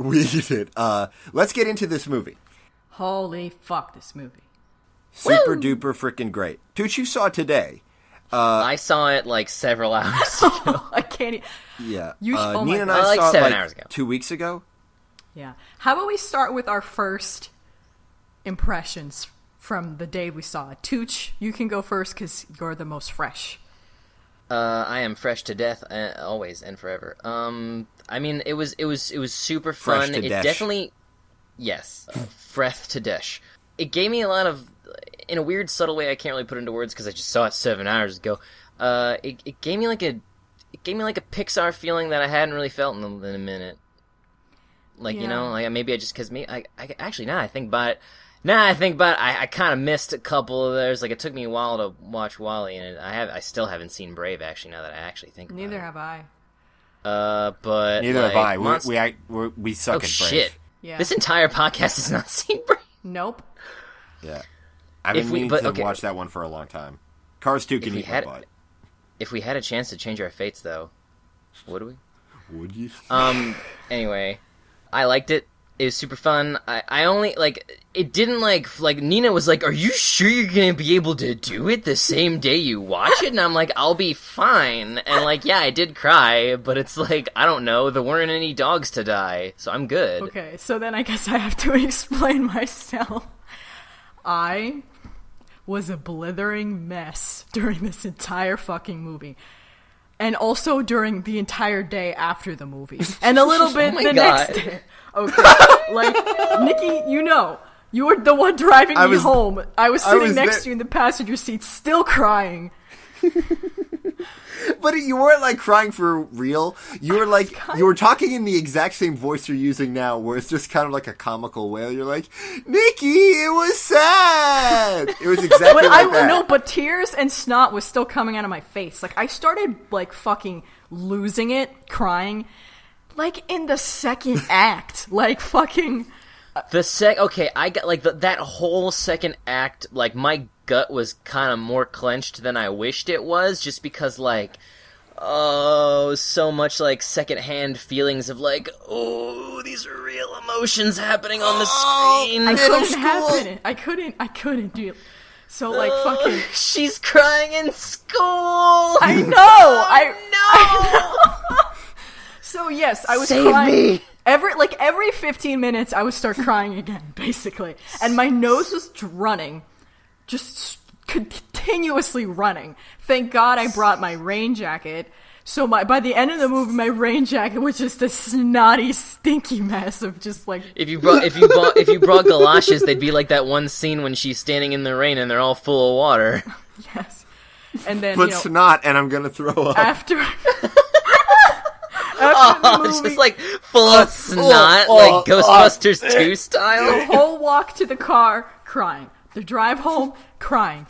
We did. Let's get into this movie. Holy fuck, this movie. Super duper freaking great. Tooch, you saw it today. I saw it like several hours ago. I can't. Yeah. Oh Nina and God. I saw it 7 hours ago. 2 weeks ago. Yeah. How about we start with our first impressions from the day we saw it? Tooch, you can go first because you're the most fresh. I am fresh to death, always and forever. I mean, it was super fun. Fresh to It desh. definitely, yes, fresh to desh. It gave me a lot of, in a weird, subtle way. I can't really put into words because I just saw it 7 hours ago. It gave me like a Pixar feeling that I hadn't really felt in a minute. Like, you know, like maybe I just because I actually now I think about it. I kind of missed a couple of theirs. Like, it took me a while to watch WALL-E, and I still haven't seen Brave, actually, now that I actually think about it. Neither have I. But Neither like, have I. We suck at Brave. Shit. Yeah. This entire podcast has not seen Brave. Nope. Yeah. I've been meaning to watch that one for a long time. Cars 2 can eat my butt. If we had a chance to change our fates, though, would we? Would you? Anyway, I liked it. It was super fun. I only, like, it didn't, like, Nina was like, are you sure you're gonna be able to do it the same day you watch it? And I'm like, I'll be fine. And, like, yeah, I did cry, but it's like, I don't know, there weren't any dogs to die, so I'm good. Okay, so then I guess I have to explain myself. I was a blithering mess during this entire fucking movie. And also during the entire day after the movie. And a little bit next day. Okay. Like, Nikki, you know, you were the one driving me home. I was sitting next to you in the passenger seat, still crying. But you weren't, like, crying for real. You were, like, you were talking in the exact same voice you're using now, where it's just kind of like a comical wail. You're like, Nikki, it was sad! It was exactly like that. No, but tears and snot was still coming out of my face. Like, I started, like, fucking losing it, crying, like, in the second act. Like, fucking... Okay, I got, like, that whole second act, like, my gut was kind of more clenched than I wished it was, just because, like, so much, like, secondhand feelings of, like, oh, these are real emotions happening on the screen. I couldn't do it. So, like, fucking... She's crying in school! I know! So, yes, I was crying. Save me! Every 15 minutes, I would start crying again, basically. And my nose was running. Just continuously running. Thank God I brought my rain jacket. So by the end of the movie, my rain jacket was just a snotty, stinky mess of just like... If you brought galoshes, they'd be like that one scene when she's standing in the rain and they're all full of water. Yes. And then, but snot, and I'm gonna throw up. After it's just like full of snot, like Ghostbusters 2 style. The whole walk to the car, crying. The drive home, crying.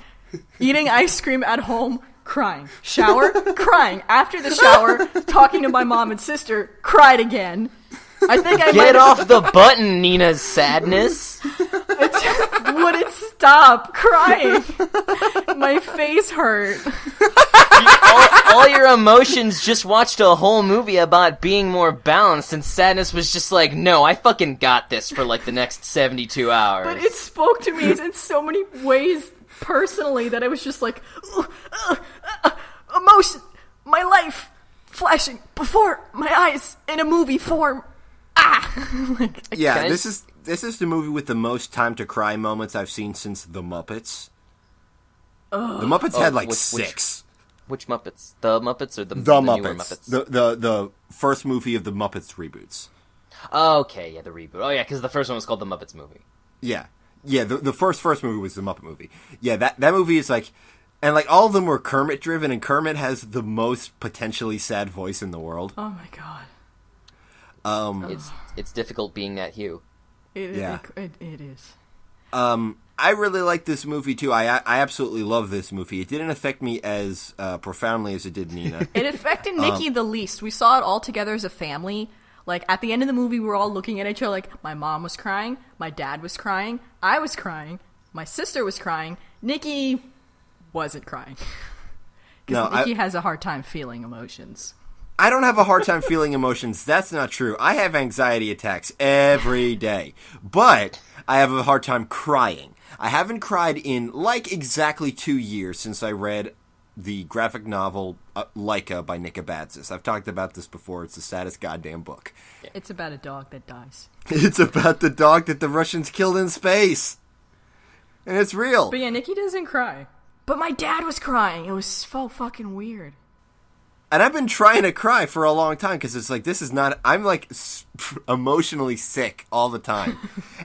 Eating ice cream at home, crying. Shower, crying. After the shower, talking to my mom and sister, cried again. I think I Get off the button, Nina's sadness. It just wouldn't stop crying. My face hurt. All your emotions just watched a whole movie about being more balanced, and sadness was just like, no, I fucking got this for like the next 72 hours. But it spoke to me in so many ways personally that I was just like, emotion, my life flashing before my eyes in a movie form. This is the movie with the most time to cry moments I've seen since The Muppets. The Muppets had like 6. Which Muppets? The Muppets or the Muppets. Newer Muppets? The first movie of the Muppets reboots. Oh, okay, yeah, the reboot. Oh, yeah, because the first one was called the Muppets movie. Yeah. Yeah, the first movie was the Muppet movie. Yeah, that movie is like... And, like, all of them were Kermit-driven, and Kermit has the most potentially sad voice in the world. Oh, my God. It's difficult being that Hugh. It is. I really like this movie too. I absolutely love this movie. It didn't affect me as profoundly as it did Nina. It affected Nikki the least. We saw it all together as a family. Like, at the end of the movie, we were all looking at each other like, my mom was crying, my dad was crying, I was crying, my sister was crying, Nikki wasn't crying. Because Nikki has a hard time feeling emotions. I don't have a hard time feeling emotions. That's not true. I have anxiety attacks every day. But I have a hard time crying. I haven't cried in, exactly 2 years since I read the graphic novel Laika by Nika Batzis. I've talked about this before. It's the saddest goddamn book. It's about a dog that dies. It's about the dog that the Russians killed in space. And it's real. But yeah, Nikki doesn't cry. But my dad was crying. It was so fucking weird. And I've been trying to cry for a long time because it's like, this is not... I'm emotionally sick all the time.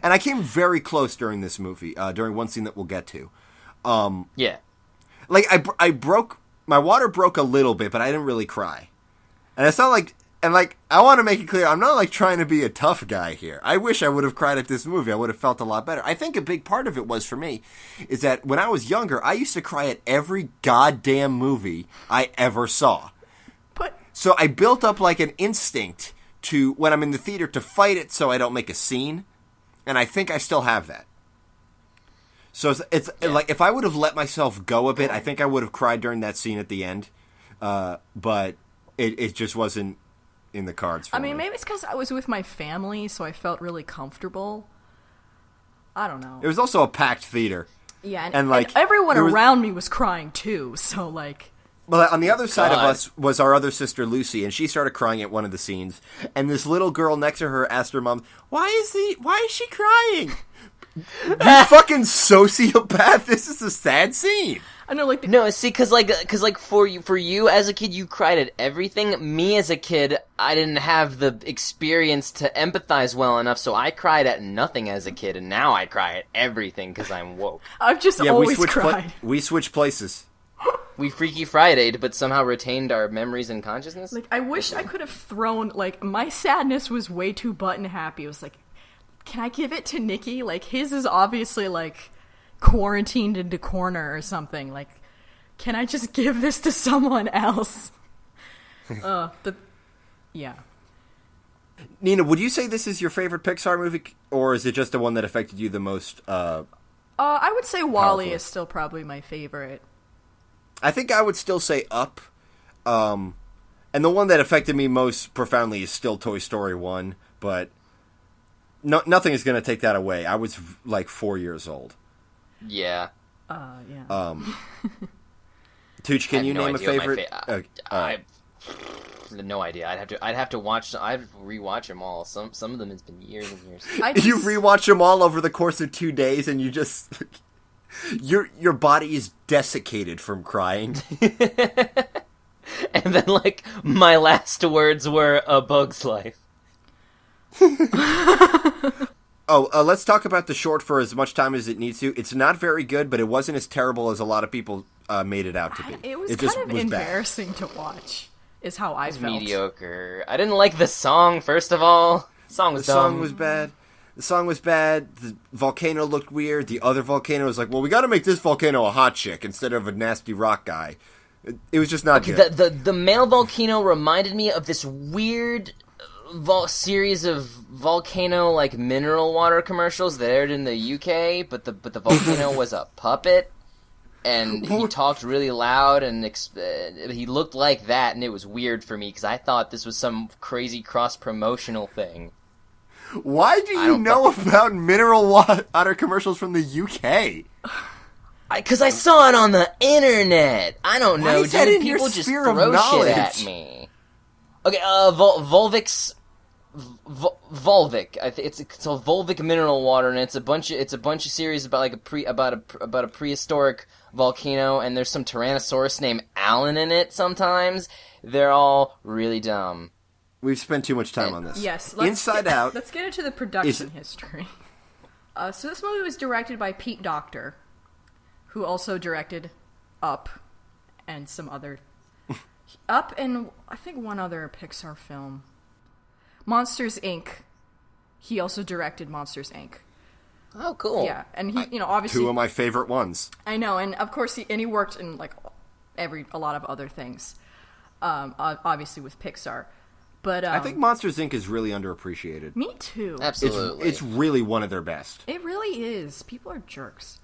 And I came very close during this movie, during one scene that we'll get to. Yeah. I broke... My water broke a little bit, but I didn't really cry. And it's not like... And, I want to make it clear, I'm not, trying to be a tough guy here. I wish I would have cried at this movie. I would have felt a lot better. I think a big part of it was, for me, is that when I was younger, I used to cry at every goddamn movie I ever saw. So I built up, an instinct to, when I'm in the theater, to fight it so I don't make a scene. And I think I still have that. So it's if I would have let myself go a bit, I think I would have cried during that scene at the end. But it just wasn't in the cards for me. Maybe it's because I was with my family, so I felt really comfortable. I don't know. It was also a packed theater. Yeah, and everyone around me was crying too, so Well, on the other side of us was our other sister, Lucy, and she started crying at one of the scenes. And this little girl next to her asked her mom, why is she crying? You fucking sociopath, this is a sad scene. I know, No, see, cause for you as a kid, you cried at everything. Me as a kid, I didn't have the experience to empathize well enough, so I cried at nothing as a kid, and now I cry at everything because I'm woke. I've just always cried. We switched places. We Freaky Friday'd, but somehow retained our memories and consciousness. I wish I could have thrown, my sadness was way too button happy. It was can I give it to Nikki? His is obviously, quarantined into corner or something. Can I just give this to someone else? Yeah. Nina, would you say this is your favorite Pixar movie, or is it just the one that affected you the most? I would say WALL-E is still probably my favorite. I think I would still say Up. And the one that affected me most profoundly is still Toy Story 1, but nothing is going to take that away. I was 4 years old. Yeah. Yeah. Tooch, can you name a favorite? I no idea. I'd have to watch. I'd rewatch them all. Some of them, it's been years and years. You rewatch them all over the course of 2 days, and you just your body is desiccated from crying. And then, my last words were A Bug's Life. Let's talk about the short for as much time as it needs to. It's not very good, but it wasn't as terrible as a lot of people made it out to be. It was kind of embarrassing to watch, is how I felt. Mediocre. I didn't like the song, first of all. The song was dumb. The song was bad. The volcano looked weird. The other volcano was like, well, we got to make this volcano a hot chick instead of a nasty rock guy. It was just not good. The male volcano reminded me of this weird series of volcano mineral water commercials that aired in the UK, but the volcano was a puppet, and he talked really loud, and he looked like that, and it was weird for me because I thought this was some crazy cross-promotional thing. Why do you know about mineral water commercials from the UK? Because I saw it on the internet. I don't know, dude. People just throw shit at me. Okay, Volvic. It's a Volvic mineral water, and it's a bunch of series about a prehistoric volcano, and there's some Tyrannosaurus named Alan in it. Sometimes they're all really dumb. We've spent too much time on this. Yes, Inside Out. Let's get into the production history. So this movie was directed by Pete Docter, who also directed Up and some other Up and I think one other Pixar film. Monsters, Inc. He also directed Monsters, Inc. Oh, cool. Yeah, and he, obviously 2 of my favorite ones. I know, and of course he worked in a lot of other things. Obviously with Pixar. But I think Monsters, Inc. is really underappreciated. Me too. Absolutely. It's really one of their best. It really is. People are jerks.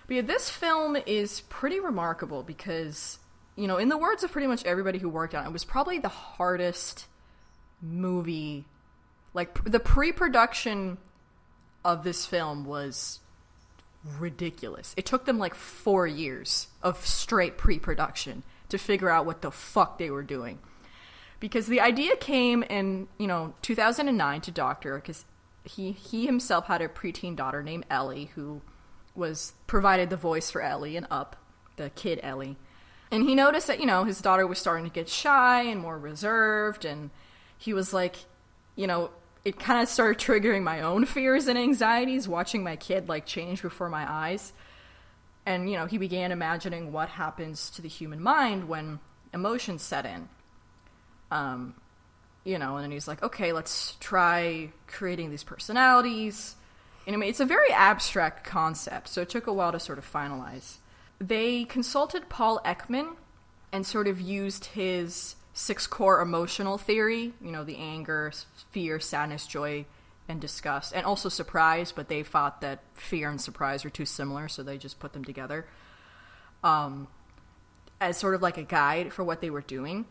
But yeah, this film is pretty remarkable because in the words of pretty much everybody who worked on it, it was probably the hardest movie. Like, the pre-production of this film was ridiculous. It took them like 4 years of straight pre-production to figure out what the fuck they were doing. Because the idea came in, 2009 to Doctor, because he himself had a preteen daughter named Ellie, who provided the voice for Ellie in Up, the kid Ellie. And he noticed that, his daughter was starting to get shy and more reserved, and he was like, it kind of started triggering my own fears and anxieties, watching my kid, like, change before my eyes. And, he began imagining what happens to the human mind when emotions set in. And then he's like, okay, let's try creating these personalities. And I mean, it's a very abstract concept, so it took a while to sort of finalize. They consulted Paul Ekman and sort of used his 6 core emotional theory, the anger, fear, sadness, joy, and disgust, and also surprise, but they thought that fear and surprise were too similar, so they just put them together as sort of like a guide for what they were doing.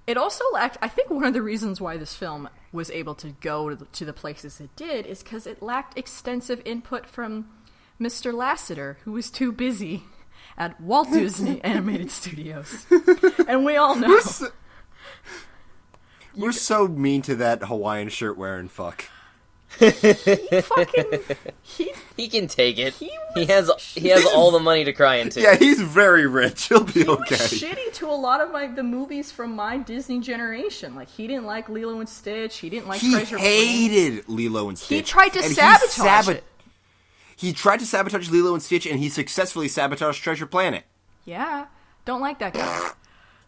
It also lacked, I think one of the reasons why this film was able to go to the places it did is because it lacked extensive input from Mr. Lasseter, who was too busy at Walt Disney Animated Studios. And we all know. We're so mean to that Hawaiian shirt wearing fuck. He can take it. He has all the money to cry into. Yeah, he's very rich. He'll be okay. He was shitty to a lot of the movies from my Disney generation. Like, he didn't like Lilo and Stitch. He didn't like Treasure Planet. He hated Lilo and Stitch. He tried to sabotage it. He tried to sabotage Lilo and Stitch, and he successfully sabotaged Treasure Planet. Yeah, don't like that guy.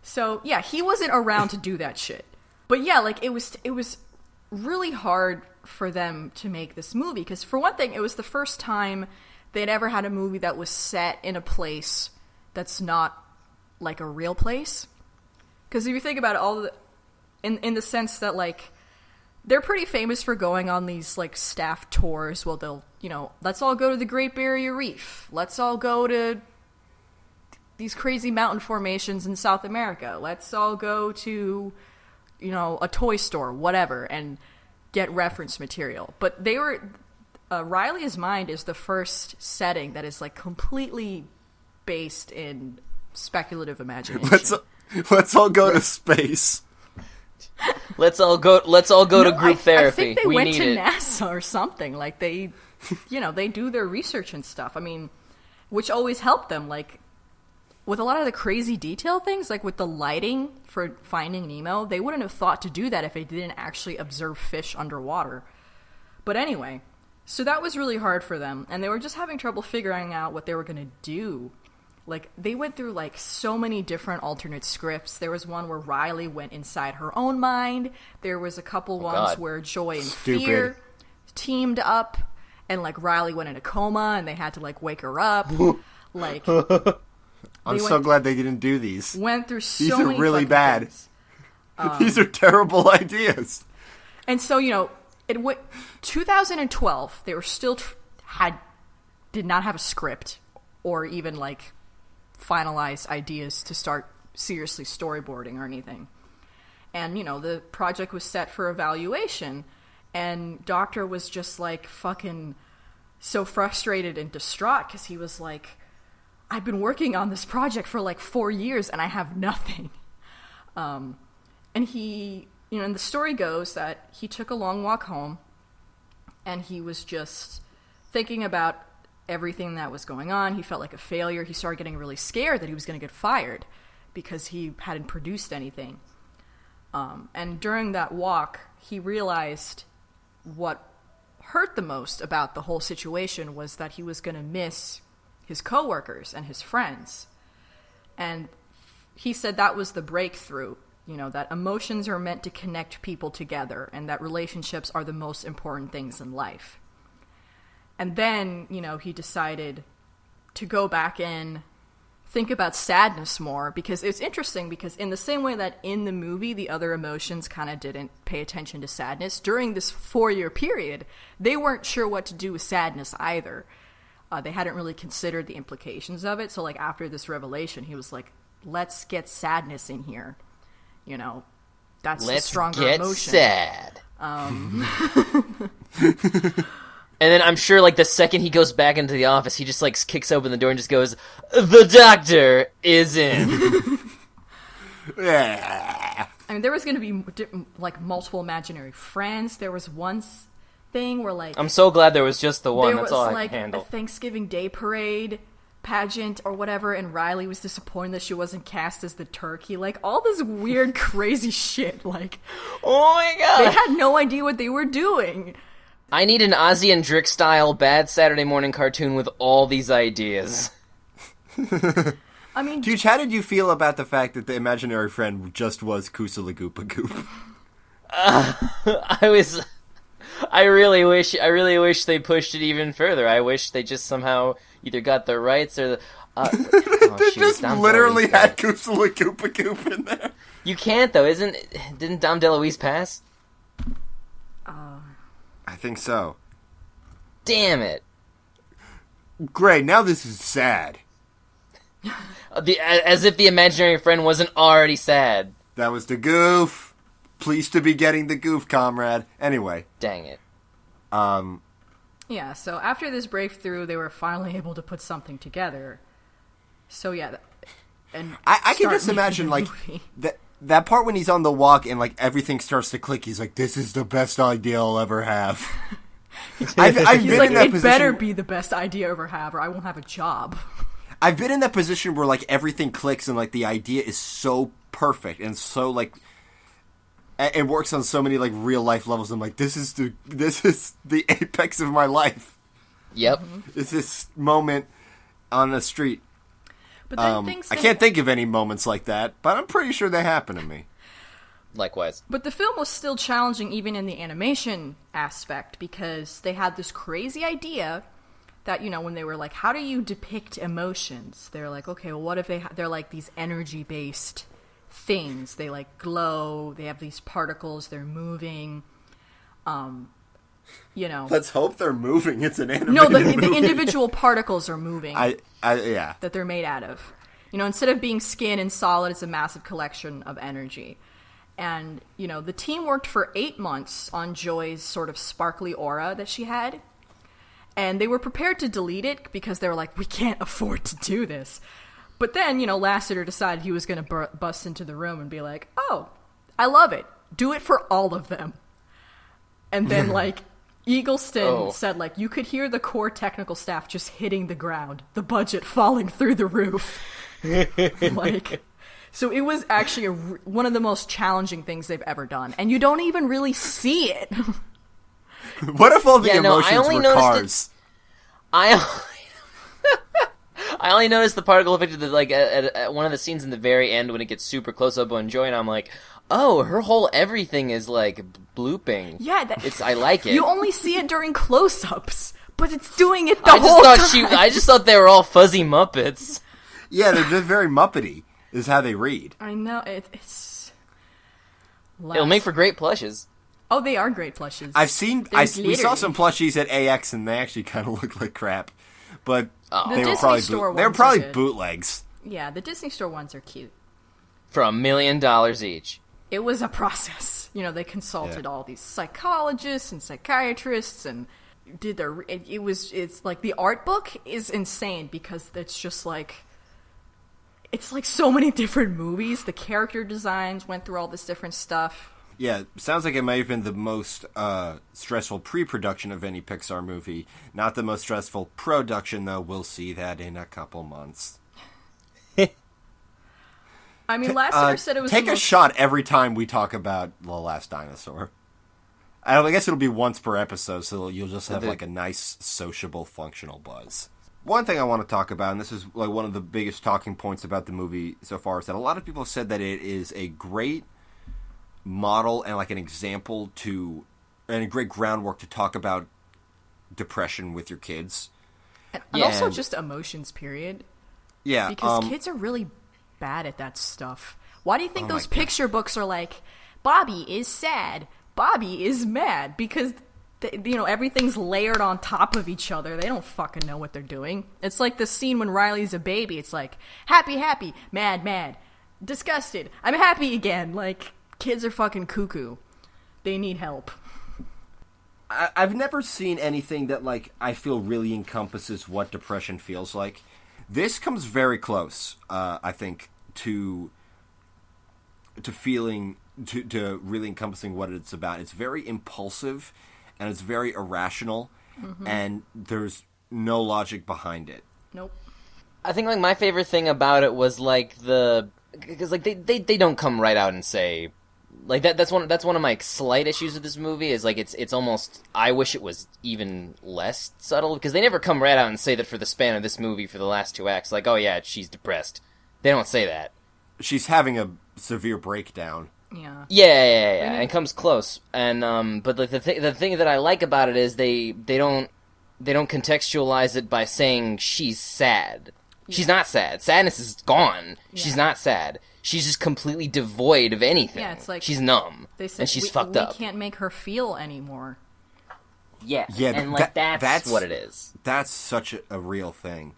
So yeah, he wasn't around to do that shit. But yeah, like, it was really hard for them to make this movie, because for one thing, it was the first time they'd ever had a movie that was set in a place that's not like a real place. Because if you think about it, in the sense that, like, they're pretty famous for going on these, like, staff tours. Well, they'll, let's all go to the Great Barrier Reef. Let's all go to these crazy mountain formations in South America. Let's all go to, a toy store, whatever, and get reference material. But they were, Riley's Mind is the first setting that is, like, completely based in speculative imagination. Let's all go to space. Let's all go to group therapy. I think they we went need to it. NASA or something. Like, they, they do their research and stuff. I mean, which always helped them. Like, with a lot of the crazy detail things, like with the lighting for Finding Nemo, they wouldn't have thought to do that if they didn't actually observe fish underwater. But anyway, so that was really hard for them, and they were just having trouble figuring out what they were going to do. Like, they went through, like, so many different alternate scripts. There was one where Riley went inside her own mind. There was a couple ones where Joy and Fear teamed up, and, like, Riley went in a coma, and they had to, like, wake her up. Like, I'm so glad they didn't do these. Went through so many. These are really bad. Things. These are terrible ideas. And so, 2012, they were still did not have a script or even, like, finalize ideas to start seriously storyboarding or anything. And, the project was set for evaluation, and Doctor was just, like, fucking so frustrated and distraught, because he was like, I've been working on this project for, like, 4 years, and I have nothing. And he, and the story goes that he took a long walk home, and he was just thinking about everything that was going on. He felt like a failure. He started getting really scared that he was going to get fired because he hadn't produced anything. And during that walk, he realized what hurt the most about the whole situation was that he was going to miss his coworkers and his friends. And he said that was the breakthrough, that emotions are meant to connect people together, and that relationships are the most important things in life. And then, he decided to go back in, think about sadness more, because it's interesting, because in the same way that in the movie the other emotions kind of didn't pay attention to sadness, during this 4-year period, they weren't sure what to do with sadness either. They hadn't really considered the implications of it, so, like, after this revelation, he was like, let's get sadness in here. You know, that's the Let's stronger get emotion. sad. And then I'm sure, like, the second he goes back into the office, he just, like, kicks open the door and just goes, "The doctor is in." Yeah. I mean, there was going to be, like, multiple imaginary friends. There was one thing where, like... I'm so glad there was just the one. There That's was, all I like, can handle. a Thanksgiving Day parade pageant or whatever, and Riley was disappointed that she wasn't cast as the turkey. Like, all this weird, crazy shit. Like, Oh my god! they had no idea what they were doing. I need an Ozzy and Drick style Bad Saturday Morning cartoon with all these ideas. I mean... Huge, how did you feel about the fact that the imaginary friend just was Kusalagoopa Goop? I really wish they pushed it even further. I wish they just somehow either got the rights or the... They just literally had Kusalagoopa Goop in there. You can't, though. Didn't Dom DeLuise pass? I think so. Damn it. Great, now this is sad. As if the imaginary friend wasn't already sad. That was the goof. Pleased to be getting the goof, comrade. Anyway. Dang it. Yeah, so after this breakthrough, they were finally able to put something together. So yeah, and I can start just making imagine, the like, movie. that part when he's on the walk and, like, everything starts to click. He's like, this is the best idea I'll ever have. I've He's been like, in that it position. better be the best idea I ever have, or I won't have a job. I've been in that position where, like, everything clicks and, like, the idea is so perfect and so, like, it works on so many, like, real life levels. I'm like, this is the apex of my life. Yep. It's this moment on the street. But then things I can't think of any moments like that, but I'm pretty sure they happen to me. Likewise. But the film was still challenging even in the animation aspect, because they had this crazy idea that, you know, when they were like, how do you depict emotions? They're like, okay, well, what if they're like these energy-based things? They, like, glow, they have these particles, they're moving, you know. Let's hope they're moving. It's an animated No, the movie. individual particles are moving. Yeah. That they're made out of. You know, instead of being skin and solid, it's a massive collection of energy. And, you know, the team worked for 8 months on Joy's sort of sparkly aura that she had. And they were prepared to delete it because they were like, we can't afford to do this. But then, you know, Lasseter decided he was going to bust into the room and be like, oh, I love it. Do it for all of them. And then, like, Eagleston said, like, you could hear the core technical staff just hitting the ground, the budget falling through the roof. Like, so it was actually one of the most challenging things they've ever done, and you don't even really see it. What if all the emotions I only were noticed cars? I only noticed the particle effect at one of the scenes in the very end when it gets super close up on Joy, and I'm like, oh, her whole everything is like blooping. Yeah, I like it. You only see it during close-ups, but it's doing it the whole time. I just thought they were all fuzzy Muppets. Yeah, they're just very Muppety, is how they read. I know, it's... It'll make for great plushes. Oh, they are great plushes. We saw some plushies at AX, and they actually kind of look like crap. But they were probably bootlegs. Yeah, the Disney Store ones are cute. For $1 million each. It was a process. You know, they consulted all these psychologists and psychiatrists and did their... It's like the art book is insane because it's just like... It's like so many different movies. The character designs went through all this different stuff. Yeah, sounds like it may have been the most stressful pre-production of any Pixar movie. Not the most stressful production, though. We'll see that in a couple months. I mean, Lasseter said it was take a shot every time we talk about The Last Dinosaur. I guess it'll be once per episode, so you'll just have like a nice, sociable, functional buzz. One thing I want to talk about, and this is like one of the biggest talking points about the movie so far, is that a lot of people have said that it is a great model and like an example and a great groundwork to talk about depression with your kids. And also just emotions, period. Yeah. Because kids are really bad at that stuff. Why do you think those picture books are like, Bobby is sad, Bobby is mad? Because everything's layered on top of each other. They don't fucking know what they're doing. It's like the scene when Riley's a baby. It's like, happy, happy, mad, mad, disgusted, I'm happy again. Like, kids are fucking cuckoo. They need help. I've never seen anything that, like, I feel really encompasses what depression feels like. This comes very close, I think, to feeling, to really encompassing what it's about. It's very impulsive, and it's very irrational, and there's no logic behind it. Nope. I think, like, my favorite thing about it was, like, because, like, they don't come right out and say, like, that's one of my slight issues with this movie, is, like, it's almost, I wish it was even less subtle, because they never come right out and say that for the span of this movie, for the last 2 acts, like, oh yeah, she's depressed. They don't say that. She's having a severe breakdown. Yeah, and it comes close. And but like the thing that I like about it is they don't contextualize it by saying she's sad. Yeah. She's not sad. Sadness is gone. Yeah. She's not sad. She's just completely devoid of anything. Yeah, it's like she's numb. They said, and she's fucked up. We can't make her feel anymore. Yeah, and like that's what it is. That's such a real thing.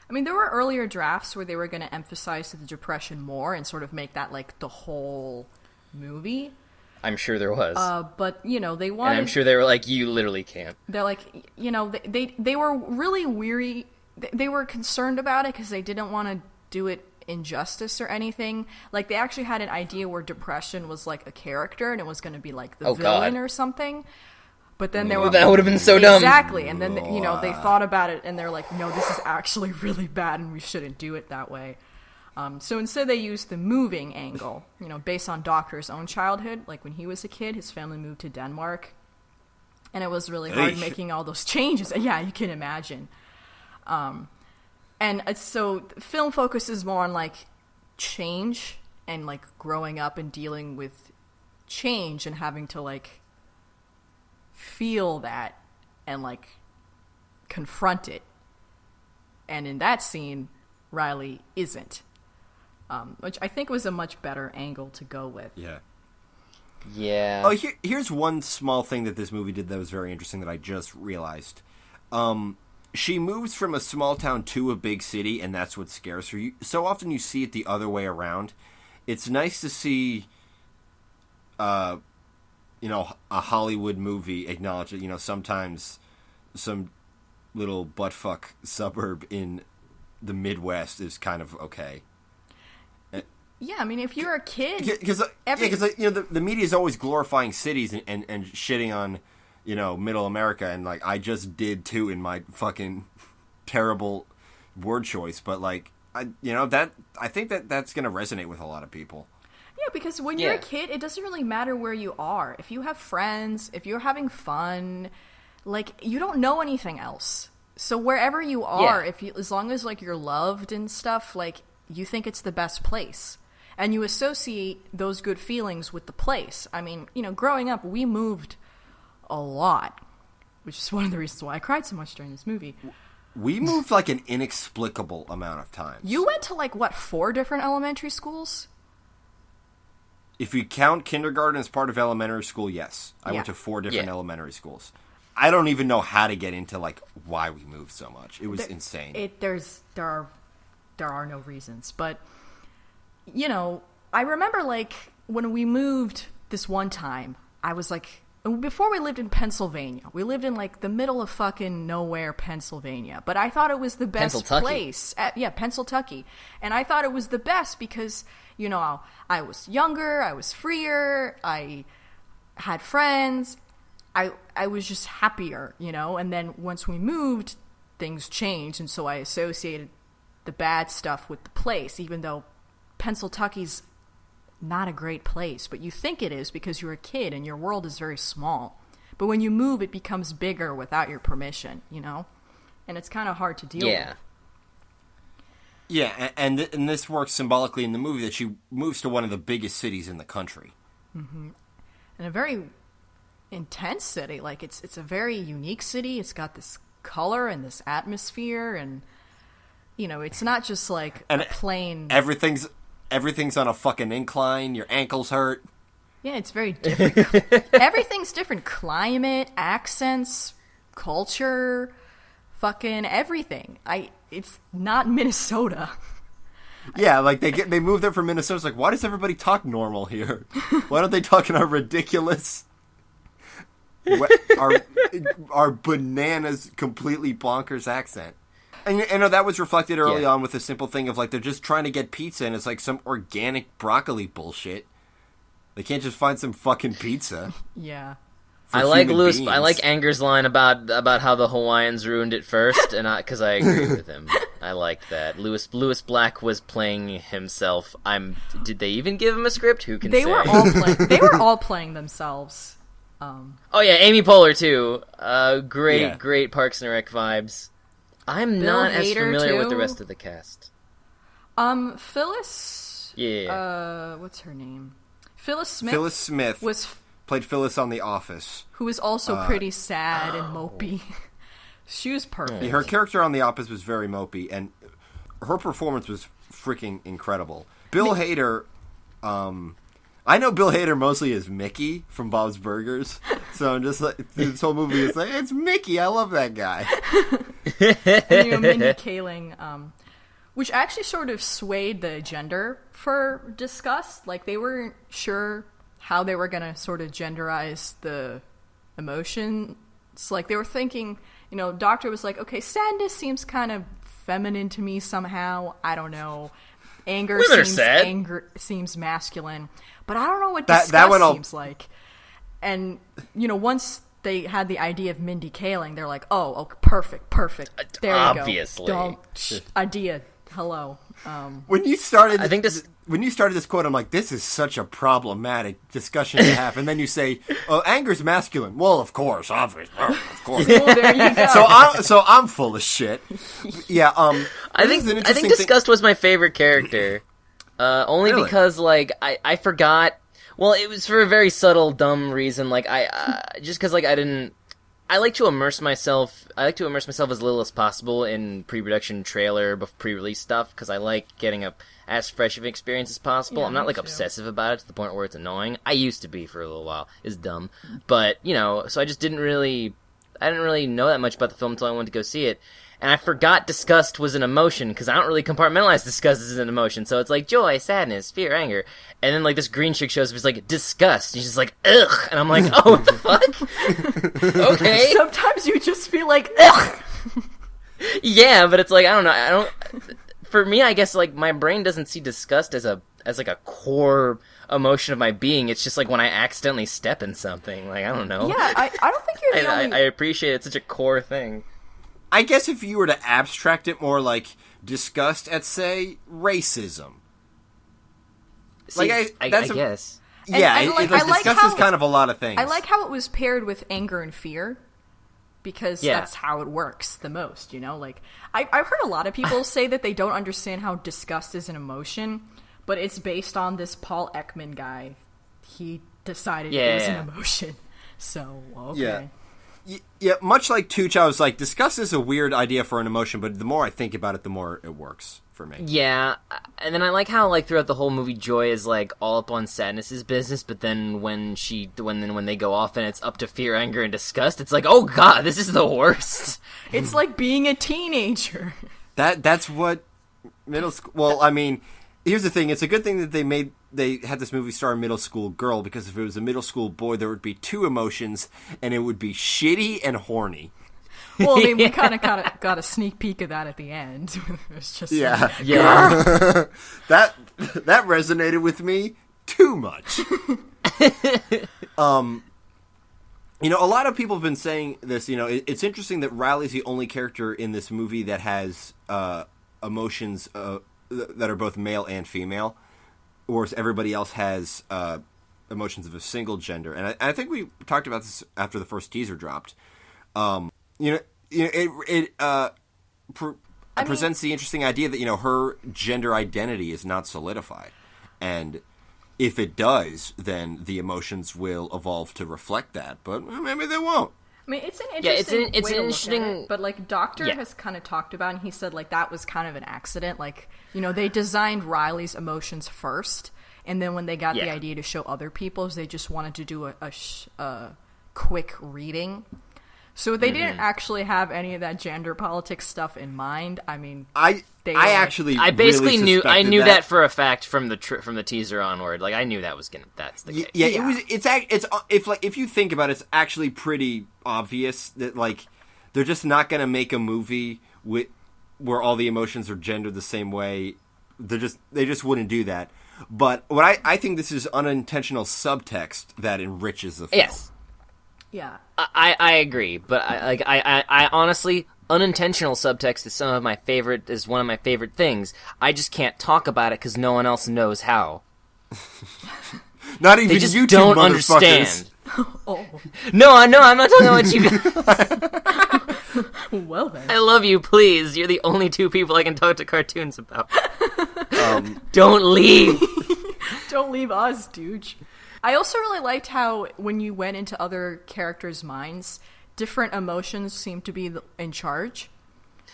I mean, there were earlier drafts where they were going to emphasize the depression more and sort of make that like the whole movie. I'm sure there was. But, they wanted... And I'm sure they were like, you literally can't. They're like, they were really weary. They were concerned about it because they didn't want to do it injustice or anything. Like, they actually had an idea where depression was like a character and it was going to be like the villain or something. But then they were... That would have been so dumb. Exactly. And then, they thought about it and they're like, no, this is actually really bad and we shouldn't do it that way. So instead they used the moving angle, based on Doctor's own childhood. Like when he was a kid, his family moved to Denmark. And it was really hard making all those changes. Yeah, you can imagine. And so the film focuses more on like change and like growing up and dealing with change and having to like feel that and like confront it. And in that scene, Riley isn't. Which I think was a much better angle to go with. Yeah. Oh, here's one small thing that this movie did that was very interesting that I just realized. She moves from a small town to a big city, and that's what scares her. So often you see it the other way around. It's nice to see, a Hollywood movie acknowledge that, sometimes some little buttfuck suburb in the Midwest is kind of okay. Yeah, I mean, if you're a kid... Because the media is always glorifying cities and shitting on, middle America, and, like, I just did, too, in my fucking terrible word choice, but, like, I think that's going to resonate with a lot of people. Yeah, because when you're a kid, it doesn't really matter where you are. If you have friends, if you're having fun, like, you don't know anything else. So wherever you are, as long as, like, you're loved and stuff, like, you think it's the best place. And you associate those good feelings with the place. I mean, growing up, we moved a lot, which is one of the reasons why I cried so much during this movie. We moved like an inexplicable amount of times. You went to 4 different elementary schools? If you count kindergarten as part of elementary school, yes. I went to 4 different elementary schools. I don't even know how to get into why we moved so much. It was insane. There are no reasons, but I remember when we moved this one time, I was before we lived in Pennsylvania, we lived in the middle of fucking nowhere, Pennsylvania, but I thought it was the best place. Pennsylvania. And I thought it was the best because, I was younger, I was freer, I had friends, I was just happier, and then once we moved, things changed, and so I associated the bad stuff with the place, even though Pennsylvania's not a great place, but you think it is because you're a kid and your world is very small. But when you move, it becomes bigger without your permission, and it's kind of hard to deal with. Yeah, and this works symbolically in the movie that she moves to one of the biggest cities in the country. Mm-hmm. And a very intense city. It's a very unique city. It's got this color and this atmosphere, and it's not just a plain... Everything's on a fucking incline. Your ankles hurt. Yeah, it's very different. Everything's different. Climate, accents, culture, fucking everything. It's not Minnesota. Yeah, like they moved there from Minnesota. It's like, why does everybody talk normal here? Why don't they talk in our ridiculous, our bananas, completely bonkers accent? And you know, that was reflected early on with the simple thing of like they're just trying to get pizza and it's like some organic broccoli bullshit. They can't just find some fucking pizza. Yeah. I like Anger's line about how the Hawaiians ruined it first, and because I agree with him. I like that. Lewis Black was playing himself. Did they even give him a script? Who can say? They were all playing themselves. Oh yeah, Amy Poehler too. Great Parks and Rec vibes. I'm Bill not as Hader, familiar with too. the rest of the cast. Phyllis. Yeah. What's her name? Phyllis Smith. Phyllis Smith was played Phyllis on The Office, who was also pretty sad and mopey. She was perfect. Her character on The Office was very mopey, and her performance was freaking incredible. Bill Hader, I know Bill Hader mostly as Mickey from Bob's Burgers, so I'm just like, this whole movie is like, it's Mickey, I love that guy. And, Mindy Kaling, which actually sort of swayed the gender for Disgust. Like, they weren't sure how they were going to sort of genderize the emotions. Like, they were thinking, Doctor was like, okay, sadness seems kind of feminine to me somehow. I don't know. Anger seems masculine. But I don't know what disgust seems like. And, once they had the idea of Mindy Kaling, they're like, oh, okay, perfect. There Obviously. you go. Idea. Hello. When you started this quote, I'm like, this is such a problematic discussion to have. And then you say, oh, anger's masculine. Well, of course, obviously. Of course. Well, there you go. So I'm full of shit. Yeah, I think Disgust was my favorite character. Only Really? because, like, I forgot. Well, it was for a very subtle, dumb reason. Like, just because, like, I like to immerse myself. I like to immerse myself as little as possible in pre-production trailer, pre-release stuff, because I like getting as fresh of an experience as possible. Yeah, I'm not like me too. obsessive about it to the point where it's annoying. I used to be for a little while. It's dumb, but so I just didn't really know that much about the film until I went to go see it. And I forgot disgust was an emotion, because I don't really compartmentalize disgust as an emotion. So it's like joy, sadness, fear, anger. And then, like, this green chick shows up, it's like, disgust. And she's just like, ugh. And I'm like, oh, what the fuck? Okay. Sometimes you just feel like, ugh. Yeah, but it's like, I don't know. For me, I guess, like, my brain doesn't see disgust as like a core emotion of my being. It's just like when I accidentally step in something. Like, I don't know. Yeah, I don't think you're the only... I appreciate it's such a core thing. I guess if you were to abstract it more, like, disgust at, say, racism. See, like, I guess. Yeah, And, like, disgust is kind of a lot of things. I like how it was paired with anger and fear, because that's how it works the most, Like, I've heard a lot of people say that they don't understand how disgust is an emotion, but it's based on this Paul Ekman guy. He decided it was an emotion. So, okay. Yeah. Yeah, much like Tooch, I was like, disgust is a weird idea for an emotion, but the more I think about it, the more it works for me. Yeah, and then I like how, like, throughout the whole movie, Joy is, like, all up on Sadness's business, but then when they go off and it's up to fear, anger, and disgust, it's like, oh god, this is the worst. It's like being a teenager. That's what middle school... Well, I mean, here's the thing. It's a good thing that they had this movie star a middle school girl, because if it was a middle school boy, there would be two emotions, and it would be shitty and horny. Well, I mean, we kind of got a sneak peek of that at the end. It was just yeah. that resonated with me too much. A lot of people have been saying this. It's interesting that Riley's the only character in this movie that has emotions that are both male and female, whereas everybody else has emotions of a single gender. And I think we talked about this after the first teaser dropped. It presents the interesting idea that her gender identity is not solidified, and if it does, then the emotions will evolve to reflect that. But maybe they won't. I mean, it's an interesting it's way an to interesting... look at it, but, like, Doctor has kind of talked about, and he said, like, that was kind of an accident. Like, they designed Riley's emotions first, And then when they got the idea to show other people's, they just wanted to do a quick reading. So they didn't actually have any of that gender politics stuff in mind. I mean, I basically really I knew that. that for a fact from the teaser onward. Like, I knew that's the case. Yeah, if you think about it, it's actually pretty obvious that, like, they're just not going to make a movie where all the emotions are gendered the same way. They just wouldn't do that. But what I think this is unintentional subtext that enriches the film. Yes. Yeah. I agree, but I honestly, unintentional subtext is one of my favorite things. I just can't talk about it because no one else knows how. Not even they just you don't understand. Oh. No, I'm not talking about you guys. Well then. I love you, please. You're the only two people I can talk to cartoons about. Don't leave. Don't leave us, dude. I also really liked how when you went into other characters' minds, different emotions seemed to be in charge.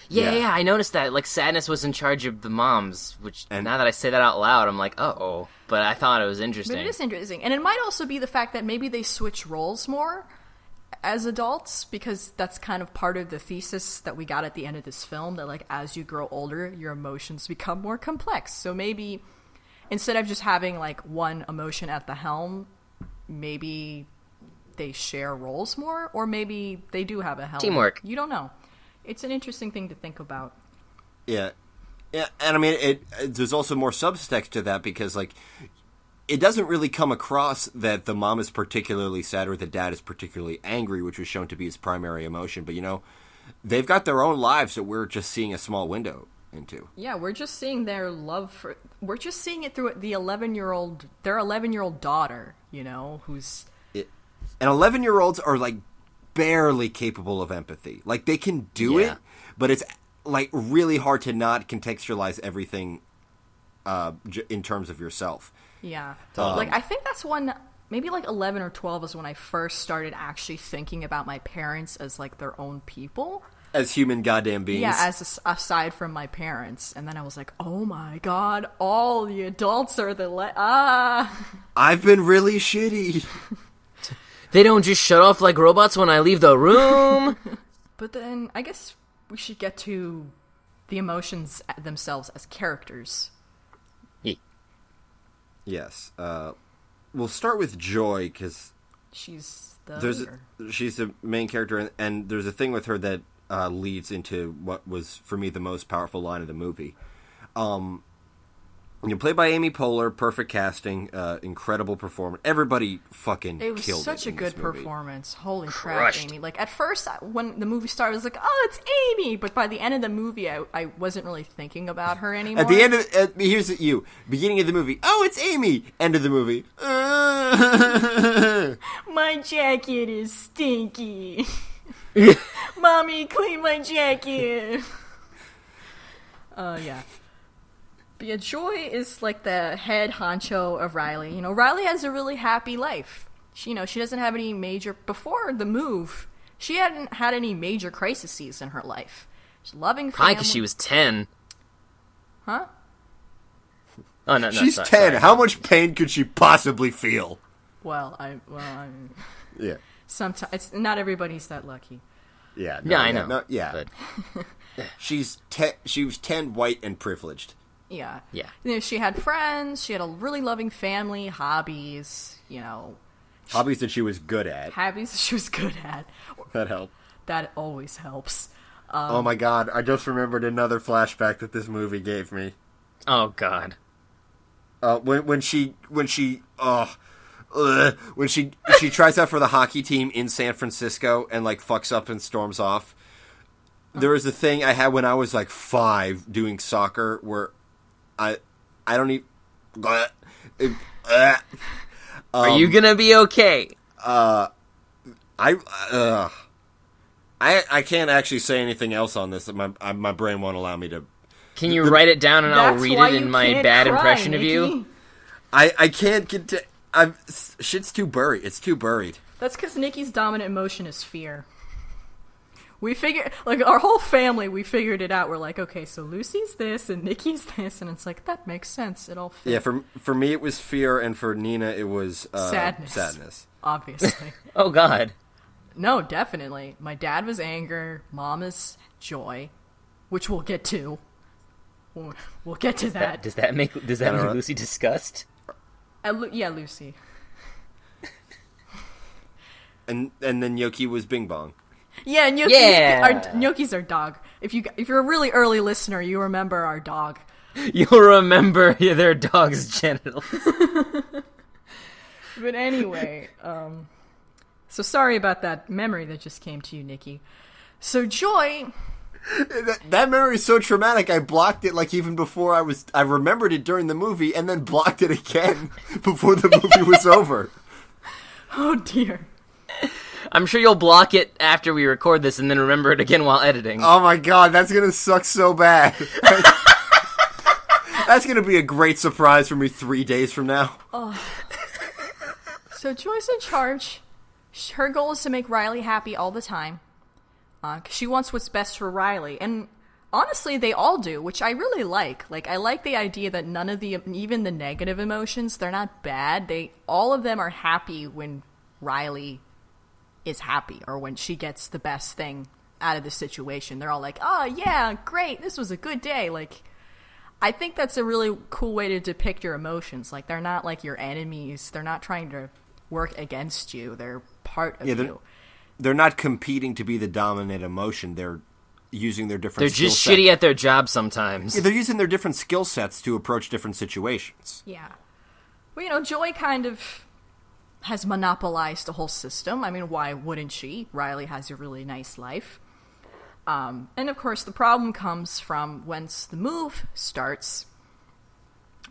Yeah, I noticed that. Like, sadness was in charge of the moms, and now that I say that out loud, I'm like, uh-oh. But I thought it was interesting. But it is interesting. And it might also be the fact that maybe they switch roles more as adults, because that's kind of part of the thesis that we got at the end of this film, that, like, as you grow older, your emotions become more complex. So maybe instead of just having, like, one emotion at the helm, maybe they share roles more, or maybe they do have a helm. Teamwork. You don't know. It's an interesting thing to think about. Yeah, and I mean, there's also more subtext to that, because, like, it doesn't really come across that the mom is particularly sad or the dad is particularly angry, which was shown to be his primary emotion. But, you know, they've got their own lives that we're just seeing a small window into. Yeah, we're just seeing their love for... We're just seeing it through their 11-year-old daughter, you know, who's... And 11-year-olds are, like, barely capable of empathy. Like, they can do it, but it's, like, really hard to not contextualize everything in terms of yourself. Yeah. Like, I think that's when... Maybe, like, 11 or 12 is when I first started actually thinking about my parents as, like, their own people. As human goddamn beings. Yeah, aside from my parents. And then I was like, oh my god, all the adults are I've been really shitty. They don't just shut off like robots when I leave the room. But then, I guess we should get to the emotions themselves as characters. Yes. We'll start with Joy, because... She's the she's the main character, and there's a thing with her that leads into what was, for me, the most powerful line of the movie. Played by Amy Poehler, perfect casting, incredible performance. Everybody fucking killed it. It was such a good performance. Holy crap, Crushed. Amy. Like, at first, when the movie started, I was like, oh, it's Amy! But by the end of the movie, I wasn't really thinking about her anymore. At the end of beginning of the movie, oh, it's Amy! End of the movie, my jacket is stinky. Mommy, clean my jacket. Yeah. But yeah, Joy is like the head honcho of Riley. You know, Riley has a really happy life. She doesn't have any major... Before the move, she hadn't had any major crises in her life. She's loving family. Probably because she was 10. Huh? Oh, no, She's sorry, 10. sorry. How much pain could she possibly feel? Well, Yeah. sometimes not everybody's that lucky. Yeah. Yeah, I know. Yeah. But... She was 10, white, and privileged. Yeah. Yeah. You know, she had friends, she had a really loving family, hobbies, you know. Hobbies that she was good at. Hobbies she was good at. That helped. That always helps. Oh my god, I just remembered another flashback that this movie gave me. Oh, God. When she tries out for the hockey team in San Francisco and, like, fucks up and storms off. There was a thing I had when I was, like, 5 doing soccer where I don't even... Are you gonna be okay? I can't actually say anything else on this. My brain won't allow me to... Can you write it down and I'll That's read why it in you my can't bad cry, impression of Nikki. you? I can't get to... shit's too buried. It's too buried. That's because Nikki's dominant emotion is fear. We figured, like, our whole family, we figured it out. We're like, okay, so Lucy's this and Nikki's this, and it's like, that makes sense. It all fits. Yeah, for me it was fear, and for Nina it was sadness. Obviously. Oh, God. No, definitely. My dad was anger. Mom is joy, which we'll get to. We'll get to that. Does that make Lucy disgust? Yeah, Lucy. And then Yoki was Bing Bong. Yeah, and Gnocchi's our dog. If you're a really early listener, you remember our dog. You'll remember their dog's genitals. But anyway, so sorry about that memory that just came to you, Nikki. So Joy... That memory is so traumatic, I blocked it like even before I remembered it during the movie and then blocked it again before the movie was over. Oh dear. I'm sure you'll block it after we record this and then remember it again while editing. Oh my god, that's gonna suck so bad. That's gonna be a great surprise for me 3 days from now. Oh. So Joy's in charge. Her goal is to make Riley happy all the time. 'Cause she wants what's best for Riley. And honestly, they all do, which I really like. Like, I like the idea that none of even the negative emotions, they're not bad. All of them are happy when Riley is happy, or when she gets the best thing out of the situation. They're all like, oh yeah, great, this was a good day. Like, I think that's a really cool way to depict your emotions. Like, they're not like your enemies. They're not trying to work against you. They're part of you. They're not competing to be the dominant emotion. They're using their different They're just shitty at their job sometimes. Yeah, they're using their different skill sets to approach different situations. Yeah. Well, Joy kind of has monopolized the whole system. I mean, why wouldn't she? Riley has a really nice life. And of course, the problem comes from once the move starts,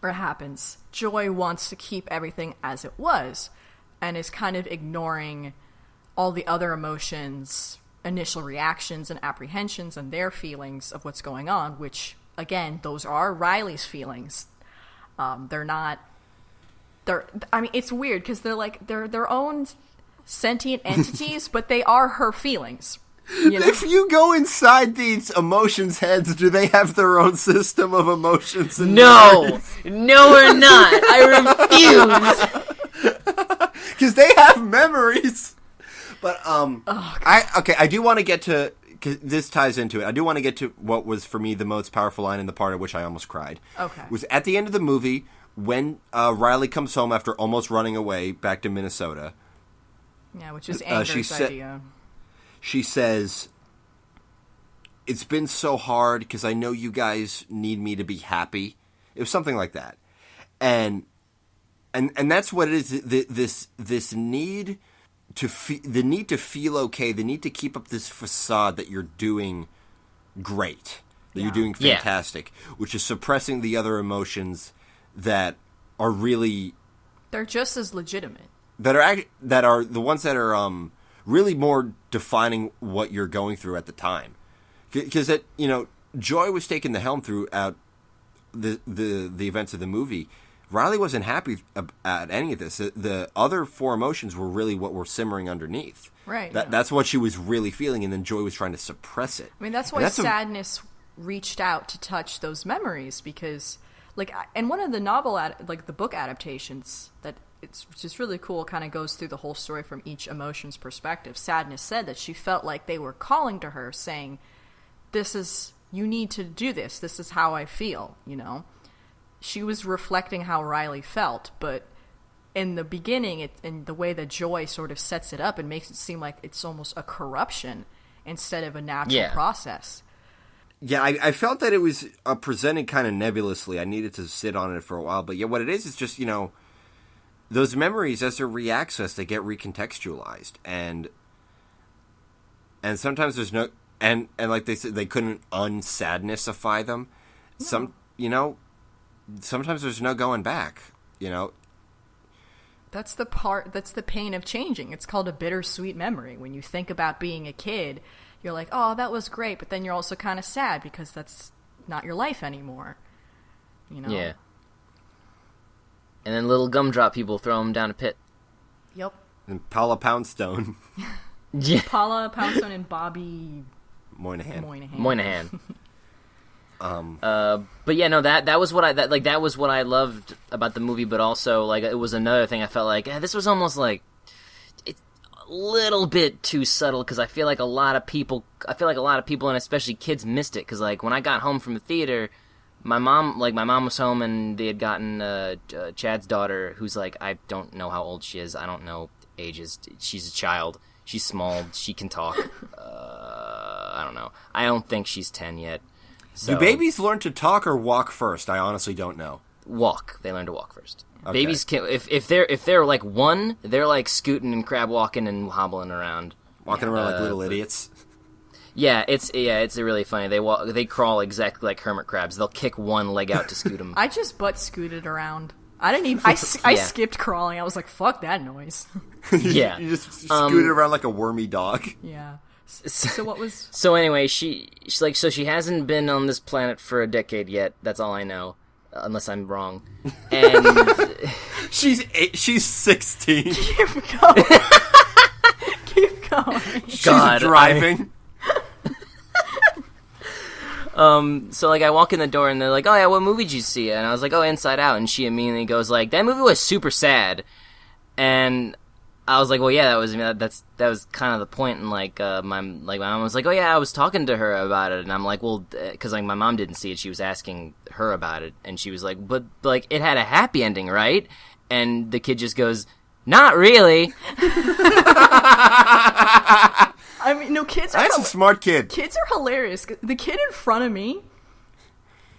or happens, Joy wants to keep everything as it was, and is kind of ignoring all the other emotions, initial reactions and apprehensions and their feelings of what's going on, which, again, those are Riley's feelings. It's weird because they're their own sentient entities, but they are her feelings. If you go inside these emotions' heads, do they have their own system of emotions? And no, we're not. I refuse. Because they have memories. But I do want to get to, because this ties into it. I do want to get to what was for me the most powerful line in the part at which I almost cried. Okay, was at the end of the movie when Riley comes home after almost running away back to Minnesota. Yeah, which is Anger's idea. She says, "It's been so hard because I know you guys need me to be happy." It was something like that, and that's what it is. This need the need to feel okay, the need to keep up this facade that you're doing great, that you're doing fantastic, which is suppressing the other emotions that are really, they're just as legitimate. That are the ones that are really more defining what you're going through at the time, because Joy was taking the helm throughout the events of the movie. Riley wasn't happy at any of this. The other four emotions were really what were simmering underneath. Right. That's what she was really feeling, and then Joy was trying to suppress it. I mean, that's why sadness reached out to touch those memories, because, and one of the the book adaptations that it's just really cool, kind of goes through the whole story from each emotion's perspective. Sadness said that she felt like they were calling to her, saying, you need to do this. This is how I feel, She was reflecting how Riley felt, but in the beginning, in the way that Joy sort of sets it up, and makes it seem like it's almost a corruption instead of a natural process. Yeah, I felt that it was presented kind of nebulously. I needed to sit on it for a while, but what it is just, those memories, as they're reaccessed, they get recontextualized, and sometimes there's no, and like they said, they couldn't unsadnessify them. No. Sometimes there's no going back, That's the pain of changing. It's called a bittersweet memory. When you think about being a kid, you're like, oh, that was great, but then you're also kind of sad because that's not your life anymore, Yeah. And then little gumdrop people throw them down a pit. Yep. And Paula Poundstone. Yeah. Paula Poundstone and Bobby Moynihan. Moynihan. But yeah, no, that was what I loved about the movie, but also, like, it was another thing I felt like, this was almost like, it's a little bit too subtle, because I feel like a lot of people, and especially kids, missed it, because, like, when I got home from the theater, my mom was home, and they had gotten, Chad's daughter, who's, like, I don't know how old she is, I don't know ages, she's a child, she's small, she can talk, I don't know, I don't think she's 10 yet. So, do babies learn to talk or walk first? I honestly don't know. Walk. They learn to walk first. Okay. Babies can if they're like one, they're like scooting and crab walking and hobbling around. Walking around like little idiots. Yeah, it's really funny. They crawl exactly like hermit crabs. They'll kick one leg out to scoot them. I just butt scooted around. I didn't even. I skipped crawling. I was like, "Fuck that noise." Yeah, you just scooted around like a wormy dog. Yeah. So what was? So anyway, she's like, so she hasn't been on this planet for a decade yet. That's all I know, unless I'm wrong. And she's 16. Keep going. Keep going. She's driving. So like I walk in the door and they're like, "Oh yeah, what movie did you see?" And I was like, "Oh, Inside Out." And she immediately goes like, "That movie was super sad." And I was like, well, yeah, that was kind of the point, and like my mom was like, oh yeah, I was talking to her about it, and I'm like, well, because like my mom didn't see it, she was asking her about it, and she was like, but like it had a happy ending, right? And the kid just goes, not really. I mean, no, kids are. That's a smart kid. Kids are hilarious. The kid in front of me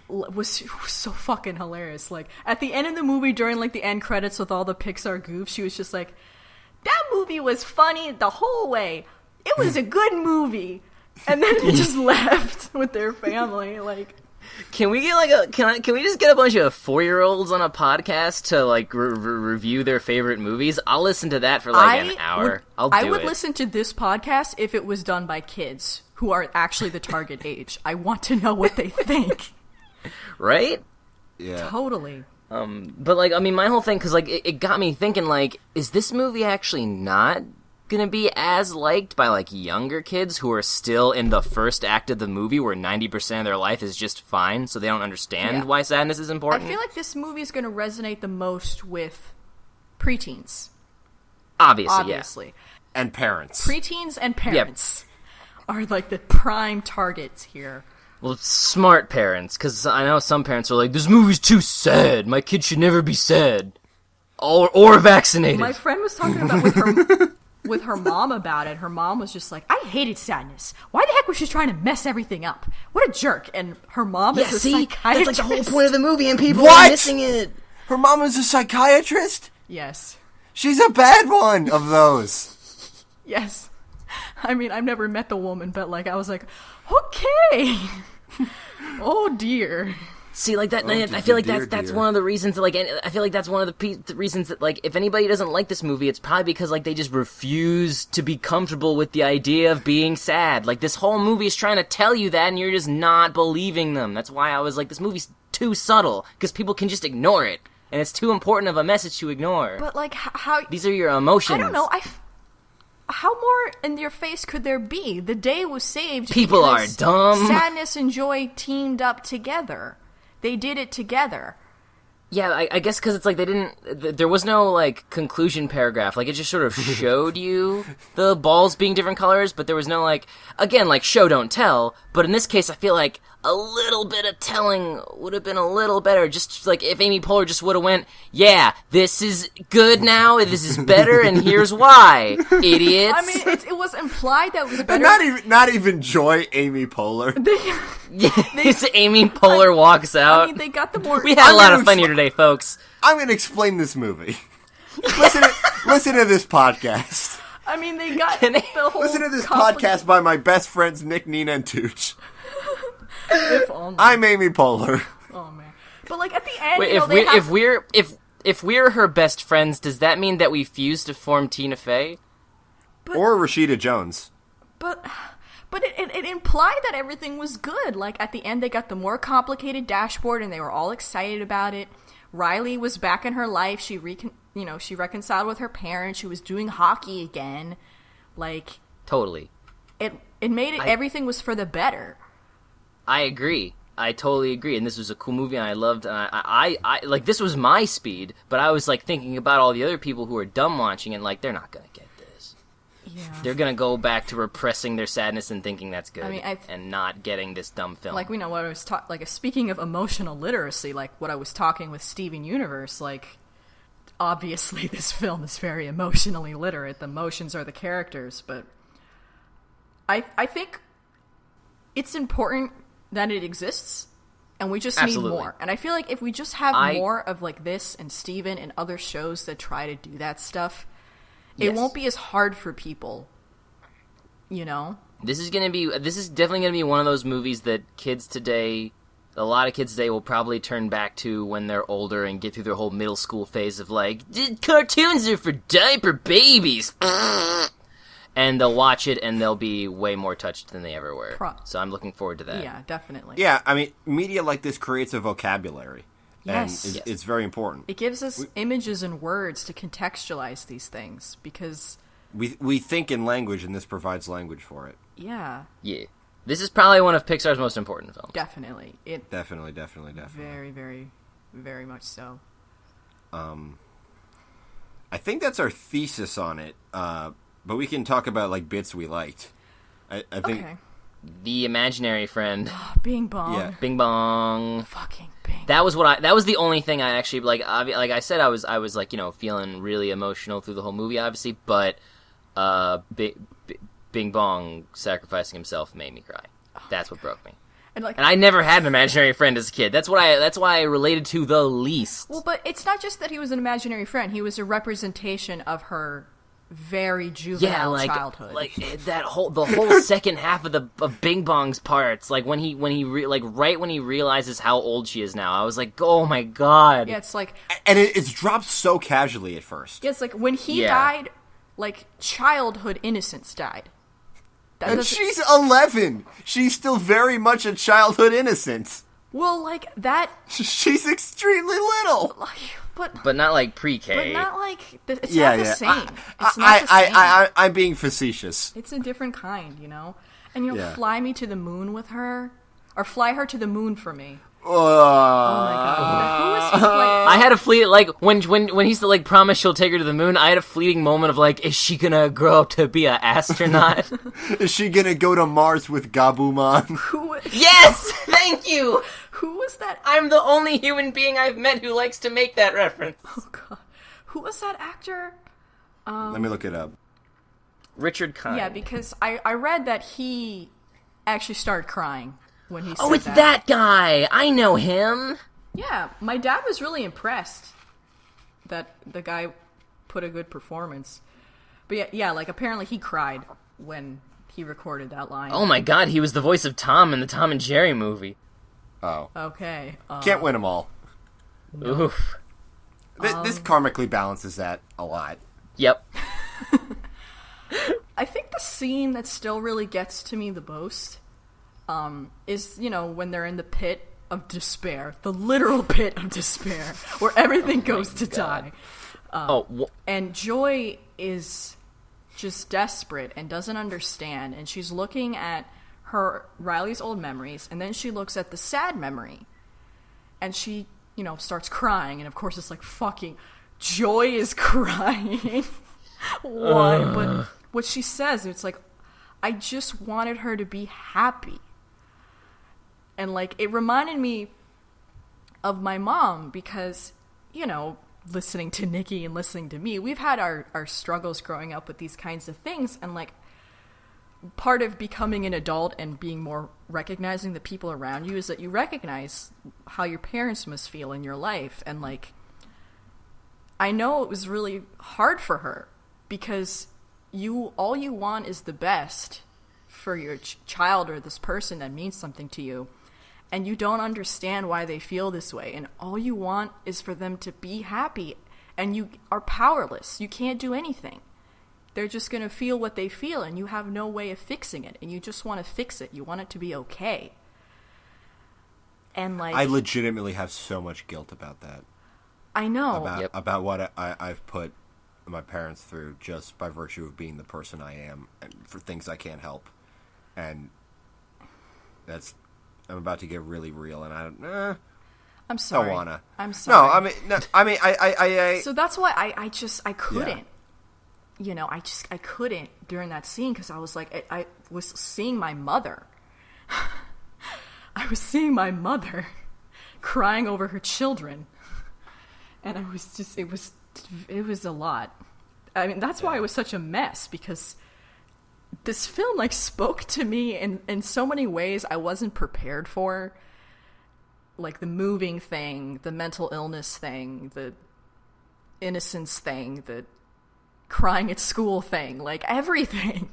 was so fucking hilarious. Like at the end of the movie, during like the end credits with all the Pixar goofs, she was just like, that movie was funny the whole way. It was a good movie. And then they just left with their family. Like, can we get can we just get a bunch of 4-year-olds on a podcast to like review their favorite movies? I'll listen to that for like an hour. I would listen to this podcast if it was done by kids who are actually the target age. I want to know what they think. Right? Yeah. Totally. But like, I mean, my whole thing, because like, it got me thinking, like, is this movie actually not gonna be as liked by like younger kids who are still in the first act of the movie where 90% of their life is just fine, so they don't understand why sadness is important? I feel like this movie is gonna resonate the most with preteens. Obviously. Yeah. And parents. Preteens and parents are like the prime targets here. Well, smart parents, because I know some parents are like, this movie's too sad. My kid should never be sad. Or vaccinated. My friend was talking about with her mom about it. Her mom was just like, I hated sadness. Why the heck was she trying to mess everything up? What a jerk. And her mom is a psychiatrist. That's like the whole point of the movie, and people are missing it. Her mom is a psychiatrist? Yes. She's a bad one of those. Yes. I mean, I've never met the woman, but like, I was like, okay. Oh dear. See, like that. I feel like that's one of the reasons. That, like, I feel like that's one of the reasons that, like, if anybody doesn't like this movie, it's probably because like they just refuse to be comfortable with the idea of being sad. Like this whole movie is trying to tell you that, and you're just not believing them. That's why I was like, this movie's too subtle because people can just ignore it, and it's too important of a message to ignore. But like, how these are your emotions. I don't know. How more in your face could there be? The day was saved. People are dumb. Sadness and joy teamed up together. They did it together. Yeah, I guess because it's like they didn't... There was no, like, conclusion paragraph. Like, it just sort of showed you the balls being different colors, but there was no, like... Again, like, show, don't tell. But in this case, I feel like a little bit of telling would have been a little better. Just, like, if Amy Poehler just would have went, yeah, this is good now, this is better, and here's why, idiots. I mean, it was implied that it was better. Not even Joy Amy Poehler. Amy Poehler walks out. I mean, they got the more... We had a lot of fun here today, folks. I'm going to explain this movie. Listen to this podcast. I mean, they got the whole... Listen to this podcast by my best friends Nick, Nina, and Tooch. If only. I'm Amy Poehler. Oh man! But like at the end, wait, if we're her best friends, does that mean that we fuse to form Tina Fey? Or Rashida Jones? But it implied that everything was good. Like at the end, they got the more complicated dashboard, and they were all excited about it. Riley was back in her life. She reconciled with her parents. She was doing hockey again. Like totally. It made it, everything was for the better. I agree. I totally agree. And this was a cool movie, and I loved. And I like this was my speed, but I was like thinking about all the other people who are dumb watching it. Like they're not gonna get this. Yeah. They're gonna go back to repressing their sadness and thinking that's good, I mean, and not getting this dumb film. Like, we know what I was like, speaking of emotional literacy, like what I was talking with Steven Universe, like, obviously this film is very emotionally literate. The emotions are the characters, but I think it's important that it exists, and we just Absolutely. need more. And I feel like if we just have more of like this and Steven and other shows that try to do that stuff, it won't be as hard for people, you know? This is definitely gonna be one of those movies that a lot of kids today will probably turn back to when they're older and get through their whole middle school phase of like, cartoons are for diaper babies. And they'll watch it and they'll be way more touched than they ever were. So I'm looking forward to that. Yeah, definitely. Yeah, I mean, media like this creates a vocabulary. Yes. And it's very important. It gives us images and words to contextualize these things, because we think in language, and this provides language for it. Yeah. Yeah. This is probably one of Pixar's most important films. Definitely. Definitely. Very, very, very much so. I think that's our thesis on it, but we can talk about, like, bits we liked. I think... Okay. The imaginary friend. Bing bong. Yeah. Bing bong. Fucking bing. That was the only thing I actually, like I said, I was like, you know, feeling really emotional through the whole movie, obviously, but Bing Bong sacrificing himself made me cry. That's what broke me. And I never had an imaginary friend as a kid. That's why I related to the least. Well, but it's not just that he was an imaginary friend. He was a representation of her very juvenile childhood. Like the whole second half of Bing Bong's parts, like when he right when he realizes how old she is now, I was like, oh my god. Yeah, it's like, and it's dropped so casually at first. Yeah, it's like when he died, like childhood innocence died. And she's 11. She's still very much a childhood innocence. Well, like that. She's extremely little. But not like pre-K. But not like it's not the same. It's not the same. I'm being facetious. It's a different kind, you know. And fly me to the moon with her, or fly her to the moon for me. Oh my god! Who is he playing? I had a fleet like when he's like promise she'll take her to the moon. I had a fleeting moment of like, is she gonna grow up to be an astronaut? Is she gonna go to Mars with Gabumon? Yes, thank you. Who was that? I'm the only human being I've met who likes to make that reference. Oh god, who was that actor? Let me look it up. Richard Kind. Yeah, because I read that he actually started crying when he said it's that guy. I know him. Yeah, my dad was really impressed that the guy put a good performance. But yeah, like apparently he cried when he recorded that line. Oh my god, he was the voice of Tom in the Tom and Jerry movie. Oh. Okay. Can't win them all. No. Oof. This karmically balances that a lot. Yep. I think the scene that still really gets to me the most is, when they're in the pit of despair. The literal pit of despair. Where everything goes to die. And Joy is just desperate and doesn't understand. And she's looking at Riley's old memories. And then she looks at the sad memory. And she, starts crying. And of course it's like, fucking Joy is crying. Why? But what she says, it's like, I just wanted her to be happy. And, like, it reminded me of my mom because, listening to Nikki and listening to me, we've had our struggles growing up with these kinds of things. And, like, part of becoming an adult and being more recognizing the people around you is that you recognize how your parents must feel in your life. And, like, I know it was really hard for her because all you want is the best for your child or this person that means something to you. And you don't understand why they feel this way. And all you want is for them to be happy. And you are powerless. You can't do anything. They're just going to feel what they feel. And you have no way of fixing it. And you just want to fix it. You want it to be okay. And like, I legitimately have so much guilt about that. I know. About what I've put my parents through just by virtue of being the person I am. And for things I can't help. And I'm about to get really real, and I'm sorry. Don't wanna. I'm sorry. I So that's why I couldn't. Yeah. I couldn't during that scene because I was like, I was seeing my mother. I was seeing my mother crying over her children. And I was just, it was a lot. I mean, that's why it was such a mess, because this film, like, spoke to me in so many ways I wasn't prepared for. Like, the moving thing, the mental illness thing, the innocence thing, the crying at school thing, like, everything,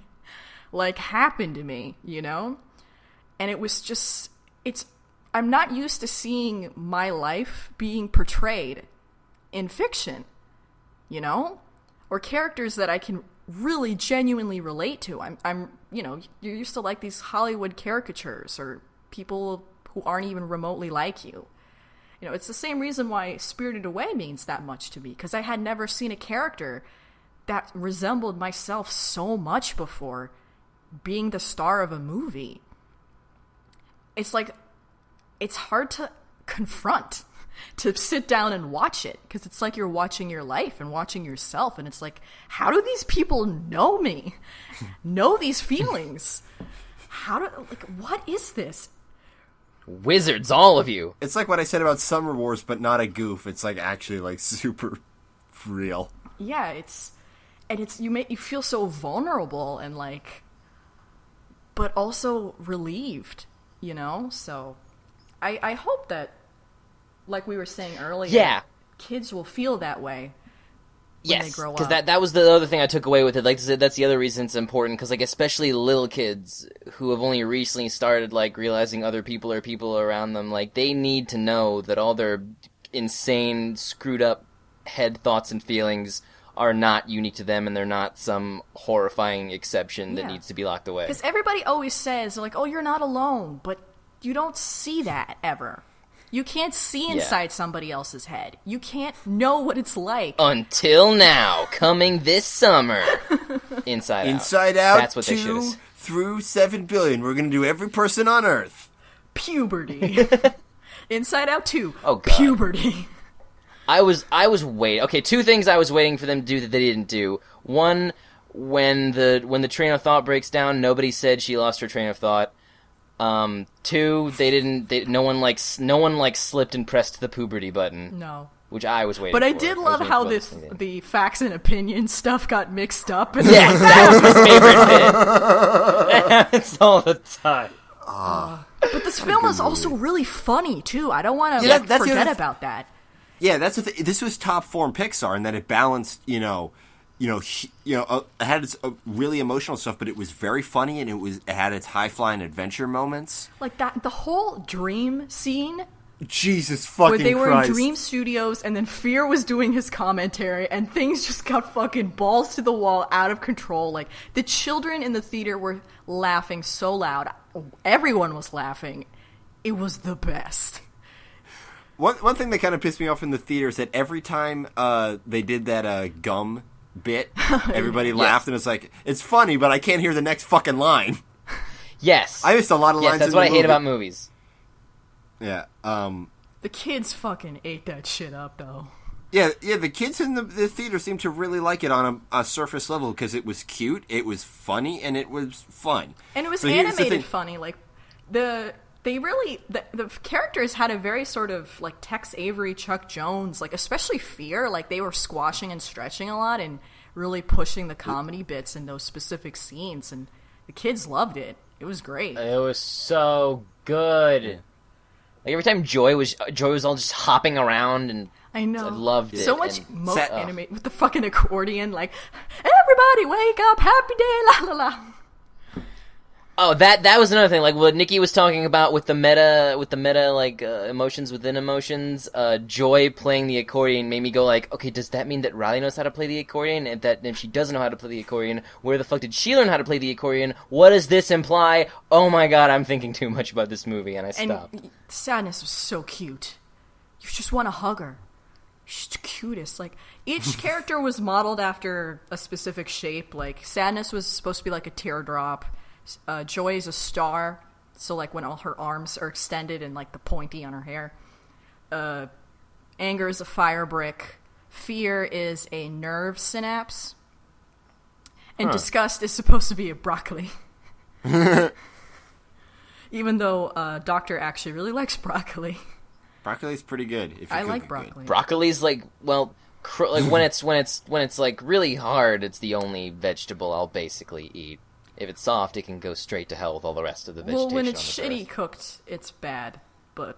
like, happened to me, And it was just, I'm not used to seeing my life being portrayed in fiction, or characters that I can really genuinely relate to. I'm you're used to like these Hollywood caricatures or people who aren't even remotely like you. It's the same reason why Spirited Away means that much to me, because I had never seen a character that resembled myself so much before being the star of a movie. It's like, it's hard to confront, to sit down and watch it, because it's like you're watching your life and watching yourself, and it's like, how do these people know me? Know these feelings? What is this? Wizards, all of you. It's like what I said about Summer Wars, but not a goof. It's like actually like super real. Yeah, you feel so vulnerable and like, but also relieved, So I hope that, like we were saying earlier, kids will feel that way when they grow up. Because that was the other thing I took away with it. Like I said, that's the other reason it's important, because like especially little kids who have only recently started like realizing other people are people around them, like they need to know that all their insane, screwed up head thoughts and feelings are not unique to them, and they're not some horrifying exception that needs to be locked away. Because everybody always says, like, oh, you're not alone, but you don't see that ever. You can't see inside somebody else's head. You can't know what it's like. Until now, coming this summer. Inside Out. Inside Out, that's what 2 through 7 billion. We're going to do every person on Earth. Puberty. Inside Out 2. Oh, God. Puberty. I was waiting. Okay, 2 things I was waiting for them to do that they didn't do. One, when the train of thought breaks down, nobody said she lost her train of thought. 2, no one slipped and pressed the puberty button. No. Which I was waiting for. But I did love how the facts and opinions stuff got mixed up. And yes, that was my favorite bit. It happens all the time. But this film is also really funny, too. I don't want to forget about that. Yeah, that's the thing. This was top form Pixar in that it balanced, it had its really emotional stuff, but it was very funny, and it had its high flying adventure moments. Like that, the whole dream scene. Jesus fucking Christ. Where they were in Dream Studios, and then Fear was doing his commentary, and things just got fucking balls to the wall, out of control. Like, the children in the theater were laughing so loud. Everyone was laughing. It was the best. One thing that kind of pissed me off in the theater is that every time they did that gum bit, everybody laughed, and it's like, it's funny, but I can't hear the next fucking line. Yes. I missed a lot of lines in the movie. That's what I hate about movies. Yeah. The kids fucking ate that shit up, though. Yeah, the kids in the theater seemed to really like it on a surface level, because it was cute, it was funny, and it was fun. And it was animated funny. Like, the characters had a very sort of, like, Tex Avery, Chuck Jones, like, especially Fear. Like, they were squashing and stretching a lot and really pushing the comedy bits in those specific scenes, and the kids loved it. It was great. It was so good. Like, every time Joy was all just hopping around, and I know. I loved it. So much animate with the fucking accordion, like, everybody wake up, happy day, la la la. Oh, that was another thing. Like what Nikki was talking about with the meta, like emotions within emotions. Joy playing the accordion made me go like, okay, does that mean that Riley knows how to play the accordion? And if she doesn't know how to play the accordion, where the fuck did she learn how to play the accordion? What does this imply? Oh my god, I'm thinking too much about this movie, and I stopped. And Sadness was so cute. You just want to hug her. She's the cutest. Like, each character was modeled after a specific shape. Like, Sadness was supposed to be like a teardrop. Joy is a star, so like when all her arms are extended and like the pointy on her hair. Anger is a fire brick. Fear is a nerve synapse. And disgust is supposed to be a broccoli. Even though Doctor actually really likes broccoli. Broccoli's pretty good. If you I cook like it broccoli. Broccoli's like, well, like when it's like really hard, it's the only vegetable I'll basically eat. If it's soft, it can go straight to hell with all the rest of the vegetation. Well, when it's on this shitty earth. cooked, it's bad. But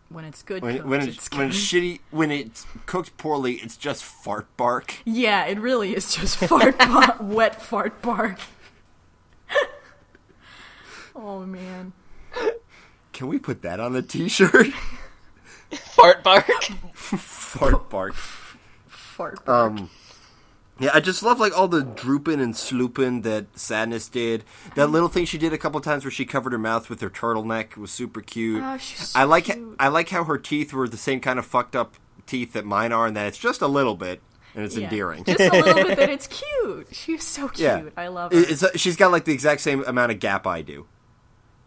when it's good When, cooked, when it's it's good. when it's shitty, when it's cooked poorly, it's just fart bark. Yeah, it really is just wet fart bark. Oh, man. Can we put that on a t-shirt? Fart bark. Fart bark. Fart bark. Yeah, I just love like all the drooping and slooping that Sadness did. That little thing she did a couple times where she covered her mouth with her turtleneck was super cute. Oh, she's so I like cute. I like how her teeth were the same kind of fucked up teeth that mine are, and that it's just a little bit and it's Yeah. endearing. Just a little bit that it's cute. She's so cute. Yeah. I love her. She's got like the exact same amount of gap I do.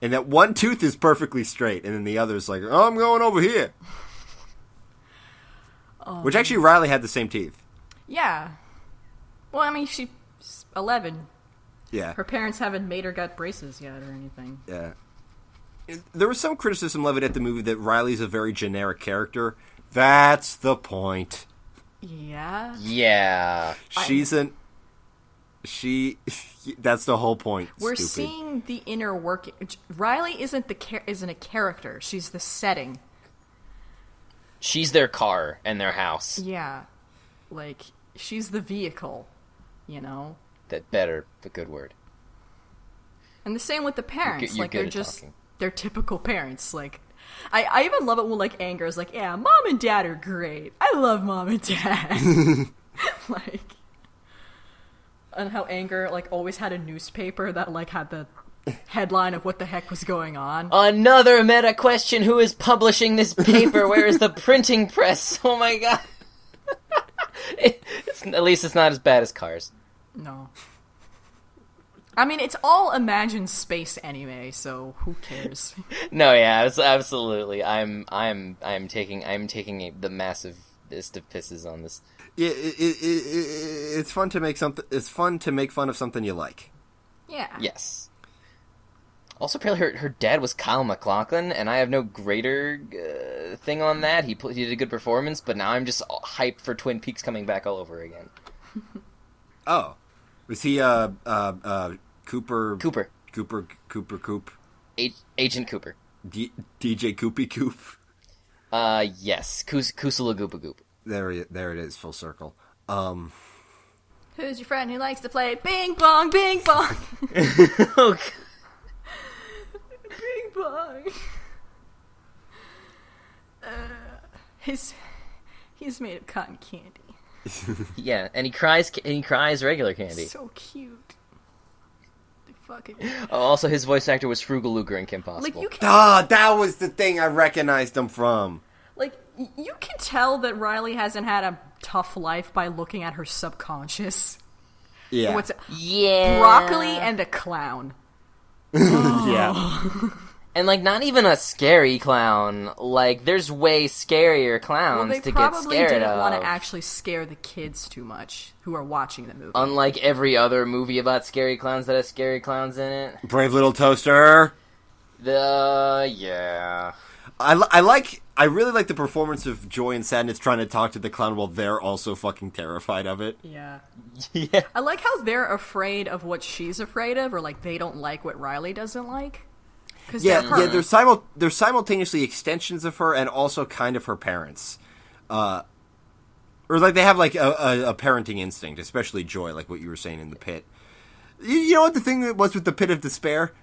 And that one tooth is perfectly straight, and then the other's like, oh, I'm going over here. Which actually, Riley had the same teeth. Yeah. Well, I mean, she's 11. Yeah. Her parents haven't made her get braces yet or anything. Yeah. There was some criticism levied at the movie that Riley's a very generic character. That's the point. Yeah. Yeah. That's the whole point. We're Stupid. seeing the inner working. Riley isn't a character. She's the setting. She's their car and their house. Yeah. Like, she's the vehicle, you know? That better, the good word. And the same with the parents. You're like, good they're at just, talking. they're typical parents. Like, I even love it when, like, Anger is like, yeah, mom and dad are great. I love mom and dad. Like, and how Anger, like, always had a newspaper that, like, had the headline of what the heck was going on. Another meta question: who is publishing this paper? Where is the printing press? Oh my god! At least it's not as bad as Cars. No. I mean, it's all imagined space anyway, so who cares? No, yeah, it's absolutely. I'm taking the massivest of pisses on this. Yeah, it's fun to make something. It's fun to make fun of something you like. Yeah. Yes. Also, apparently her dad was Kyle MacLachlan, and I have no greater thing on that. He did a good performance, but now I'm just hyped for Twin Peaks coming back all over again. Oh, was he Cooper? Cooper. Coop. Agent Cooper. DJ Koopy Coop. Yes. Kusala Goopa Goop. There it is, full circle. Who's your friend who likes to play bing bong, bing bong? Oh, Bing bong. He's made of cotton candy. yeah, and he cries regular candy. So cute. Fucking. Oh, also, his voice actor was Frugal Luger in Kim Possible. Like you can, That was the thing I recognized him from. like you can tell that Riley hasn't had a tough life by looking at her subconscious. Yeah. What's Yeah. broccoli and a clown? Yeah. And, like, not even a scary clown. Like, there's way scarier clowns Well, they to get probably scared didn't of. want to actually scare the kids too much who are watching the movie. Unlike every other movie about scary clowns that has scary clowns in it. Brave Little Toaster. Yeah. I really like the performance of Joy and Sadness trying to talk to the clown while they're also fucking terrified of it. Yeah. Yeah. I like how they're afraid of what she's afraid of, or like they don't like what Riley doesn't like. Yeah, they're simultaneously extensions of her and also kind of her parents. Or like they have like a parenting instinct, especially Joy, like what you were saying in the pit. You know what the thing was with the Pit of Despair?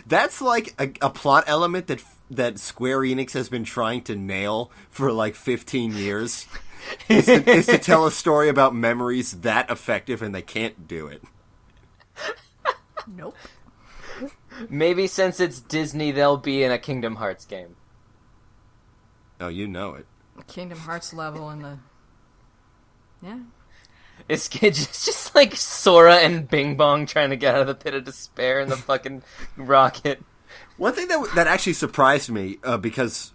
That's like a plot element that Square Enix has been trying to nail for like 15 years. is to tell a story about memories that effective, and they can't do it. Nope. Maybe since it's Disney, they'll be in a Kingdom Hearts game. Oh, you know it. Kingdom Hearts level in the... Yeah. It's just like Sora and Bing Bong trying to get out of the pit of despair in the fucking rocket. One thing that actually surprised me because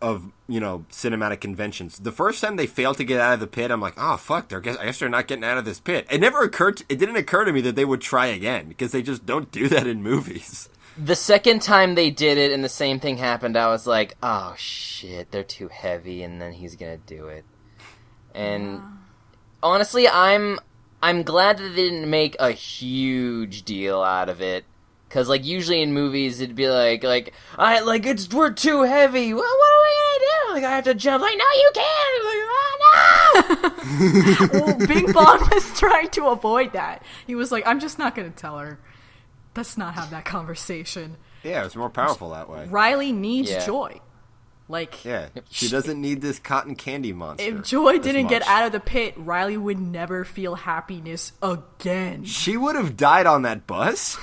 of cinematic conventions. The first time they failed to get out of the pit, I'm like, oh fuck! I guess they're not getting out of this pit. It didn't occur to me that they would try again because they just don't do that in movies. The second time they did it and the same thing happened, I was like, oh shit, they're too heavy, and then he's gonna do it. And honestly, I'm glad that they didn't make a huge deal out of it. Cause like usually in movies it'd be like we're too heavy. Well, what are we gonna do? Like I have to jump. Like no, you can't. Like, oh, no. Well, Bing Bong was trying to avoid that. He was like, I'm just not gonna tell her. Let's not have that conversation. Yeah, it's more powerful that way. Riley needs Joy. Like, yeah, she doesn't need this cotton candy monster. If Joy didn't get out of the pit, Riley would never feel happiness again. She would have died on that bus.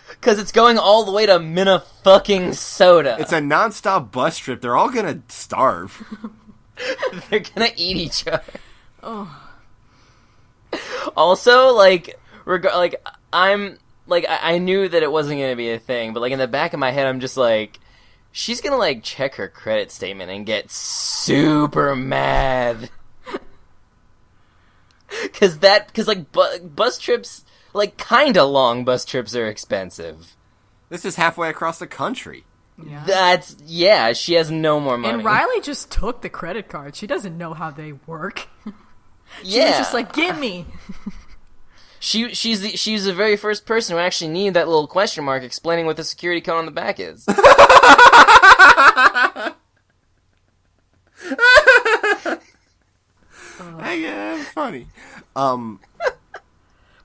Because it's going all the way to Minnesota. It's a nonstop bus trip. They're all gonna starve. They're gonna eat each other. Oh. Also, I knew that it wasn't gonna be a thing, but like in the back of my head, I'm just like, she's gonna like check her credit statement and get super mad. Because bus trips. Like, kinda long bus trips are expensive. This is halfway across the country. Yeah. She has no more money. And Riley just took the credit card. She doesn't know how they work. She was just like, give me. She's the very first person who actually needed that little question mark explaining what the security code on the back is. Yeah, it's funny.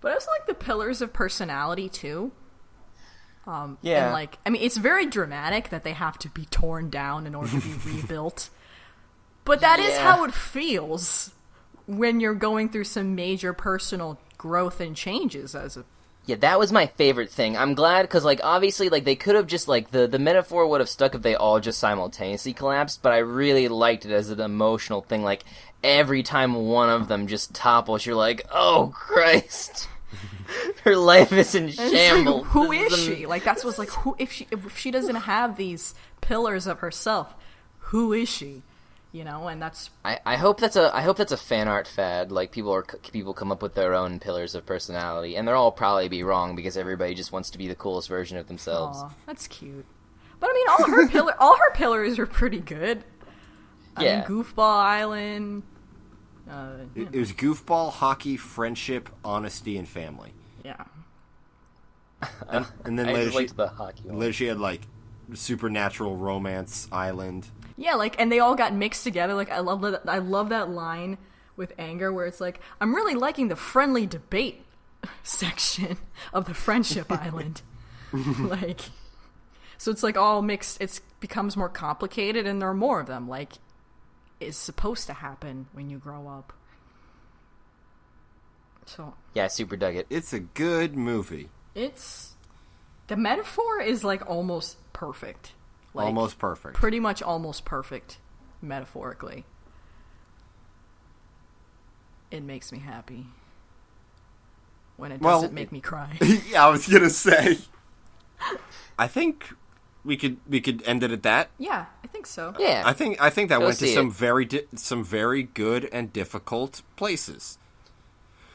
But I also like the pillars of personality, too. Yeah. And it's very dramatic that they have to be torn down in order to be rebuilt. But that is how it feels when you're going through some major personal growth and changes as a... Yeah, that was my favorite thing. I'm glad, because, obviously, they could have just, the metaphor would have stuck if they all just simultaneously collapsed, but I really liked it as an emotional thing, every time one of them just topples, you're like, oh, Christ. Her life is in shambles. Who is she? That's what's who if she doesn't have these pillars of herself, who is she? And that's I hope that's a fan art fad. People come up with their own pillars of personality, and they'll all probably be wrong because everybody just wants to be the coolest version of themselves. Aw, that's cute. But all her pillars are pretty good. I mean, Goofball Island. It was goofball, hockey, friendship, honesty, and family. Yeah. And then later she had supernatural romance island. Yeah, and they all got mixed together. I love that line with Anger where it's I'm really liking the friendly debate section of the friendship island. So it's all mixed. It becomes more complicated, and there are more of them. Is supposed to happen when you grow up. So yeah, I super dug it. It's a good movie. The metaphor is almost perfect. Almost perfect. Pretty much almost perfect, metaphorically. It makes me happy. When it doesn't make me cry. Yeah, I was gonna say. I think we could end it at that. Yeah, I think so. Yeah, I think that went to some it. very good and difficult places.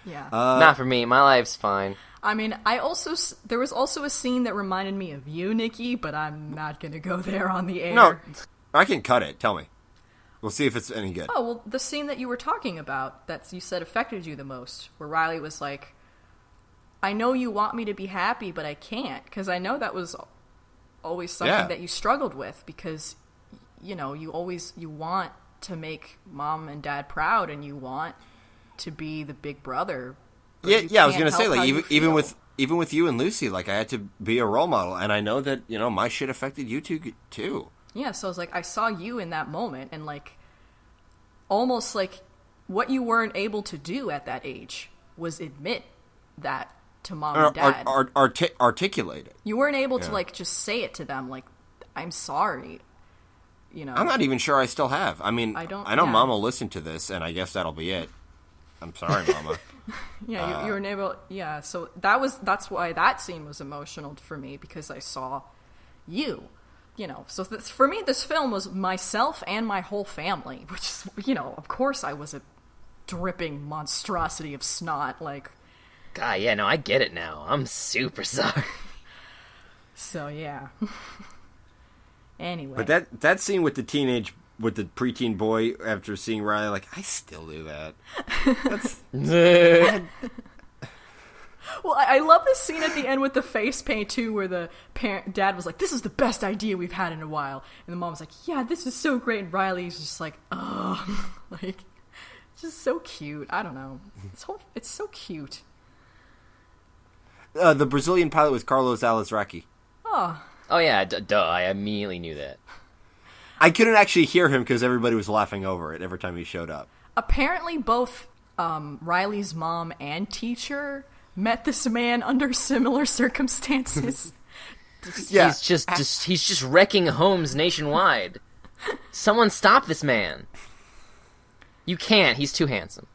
Yeah. Not for me. My life's fine. I mean, there was also a scene that reminded me of you, Nikki, but I'm not gonna go there on the air. No, I can cut it. Tell me. We'll see if it's any good. Oh, well, the scene that you were talking about, that you said affected you the most, where Riley was like, I know you want me to be happy, but I can't, because I know that was always something that you struggled with, because, you want to make mom and dad proud, and you want to be the big brother. Yeah, I was gonna say, even with you and Lucy, I had to be a role model, and I know that my shit affected you too. Yeah, so I was I saw you in that moment, and almost what you weren't able to do at that age was admit that to mom and dad. Articulate it. You weren't able to just say it to them, I'm sorry. you know. I'm not even sure I still have. I mean, I know yeah. Mom will listen to this, and I guess that'll be it. I'm sorry, Mama. Yeah, you were able. Yeah, so that's why that scene was emotional for me, because I saw you. You know, so for me, this film was myself and my whole family, which is, you know, of course I was a dripping monstrosity of snot, like. God, yeah, no, I get it now. I'm super sorry. So yeah. Anyway, But that scene with the preteen boy after seeing Riley, like, I still do that. That's. Well, I love this scene at the end with the face paint too, where the dad was like, "This is the best idea we've had in a while," and the mom was like, "Yeah, this is so great." And Riley's just like, "Oh," like, just so cute. I don't know. It's so cute. The Brazilian pilot was Carlos Alazraqui. Oh. Oh yeah, duh. I immediately knew that. I couldn't actually hear him because everybody was laughing over it every time he showed up. Apparently, both Riley's mom and teacher met this man under similar circumstances. Yeah. He's just wrecking homes nationwide. Someone stop this man. You can't. He's too handsome.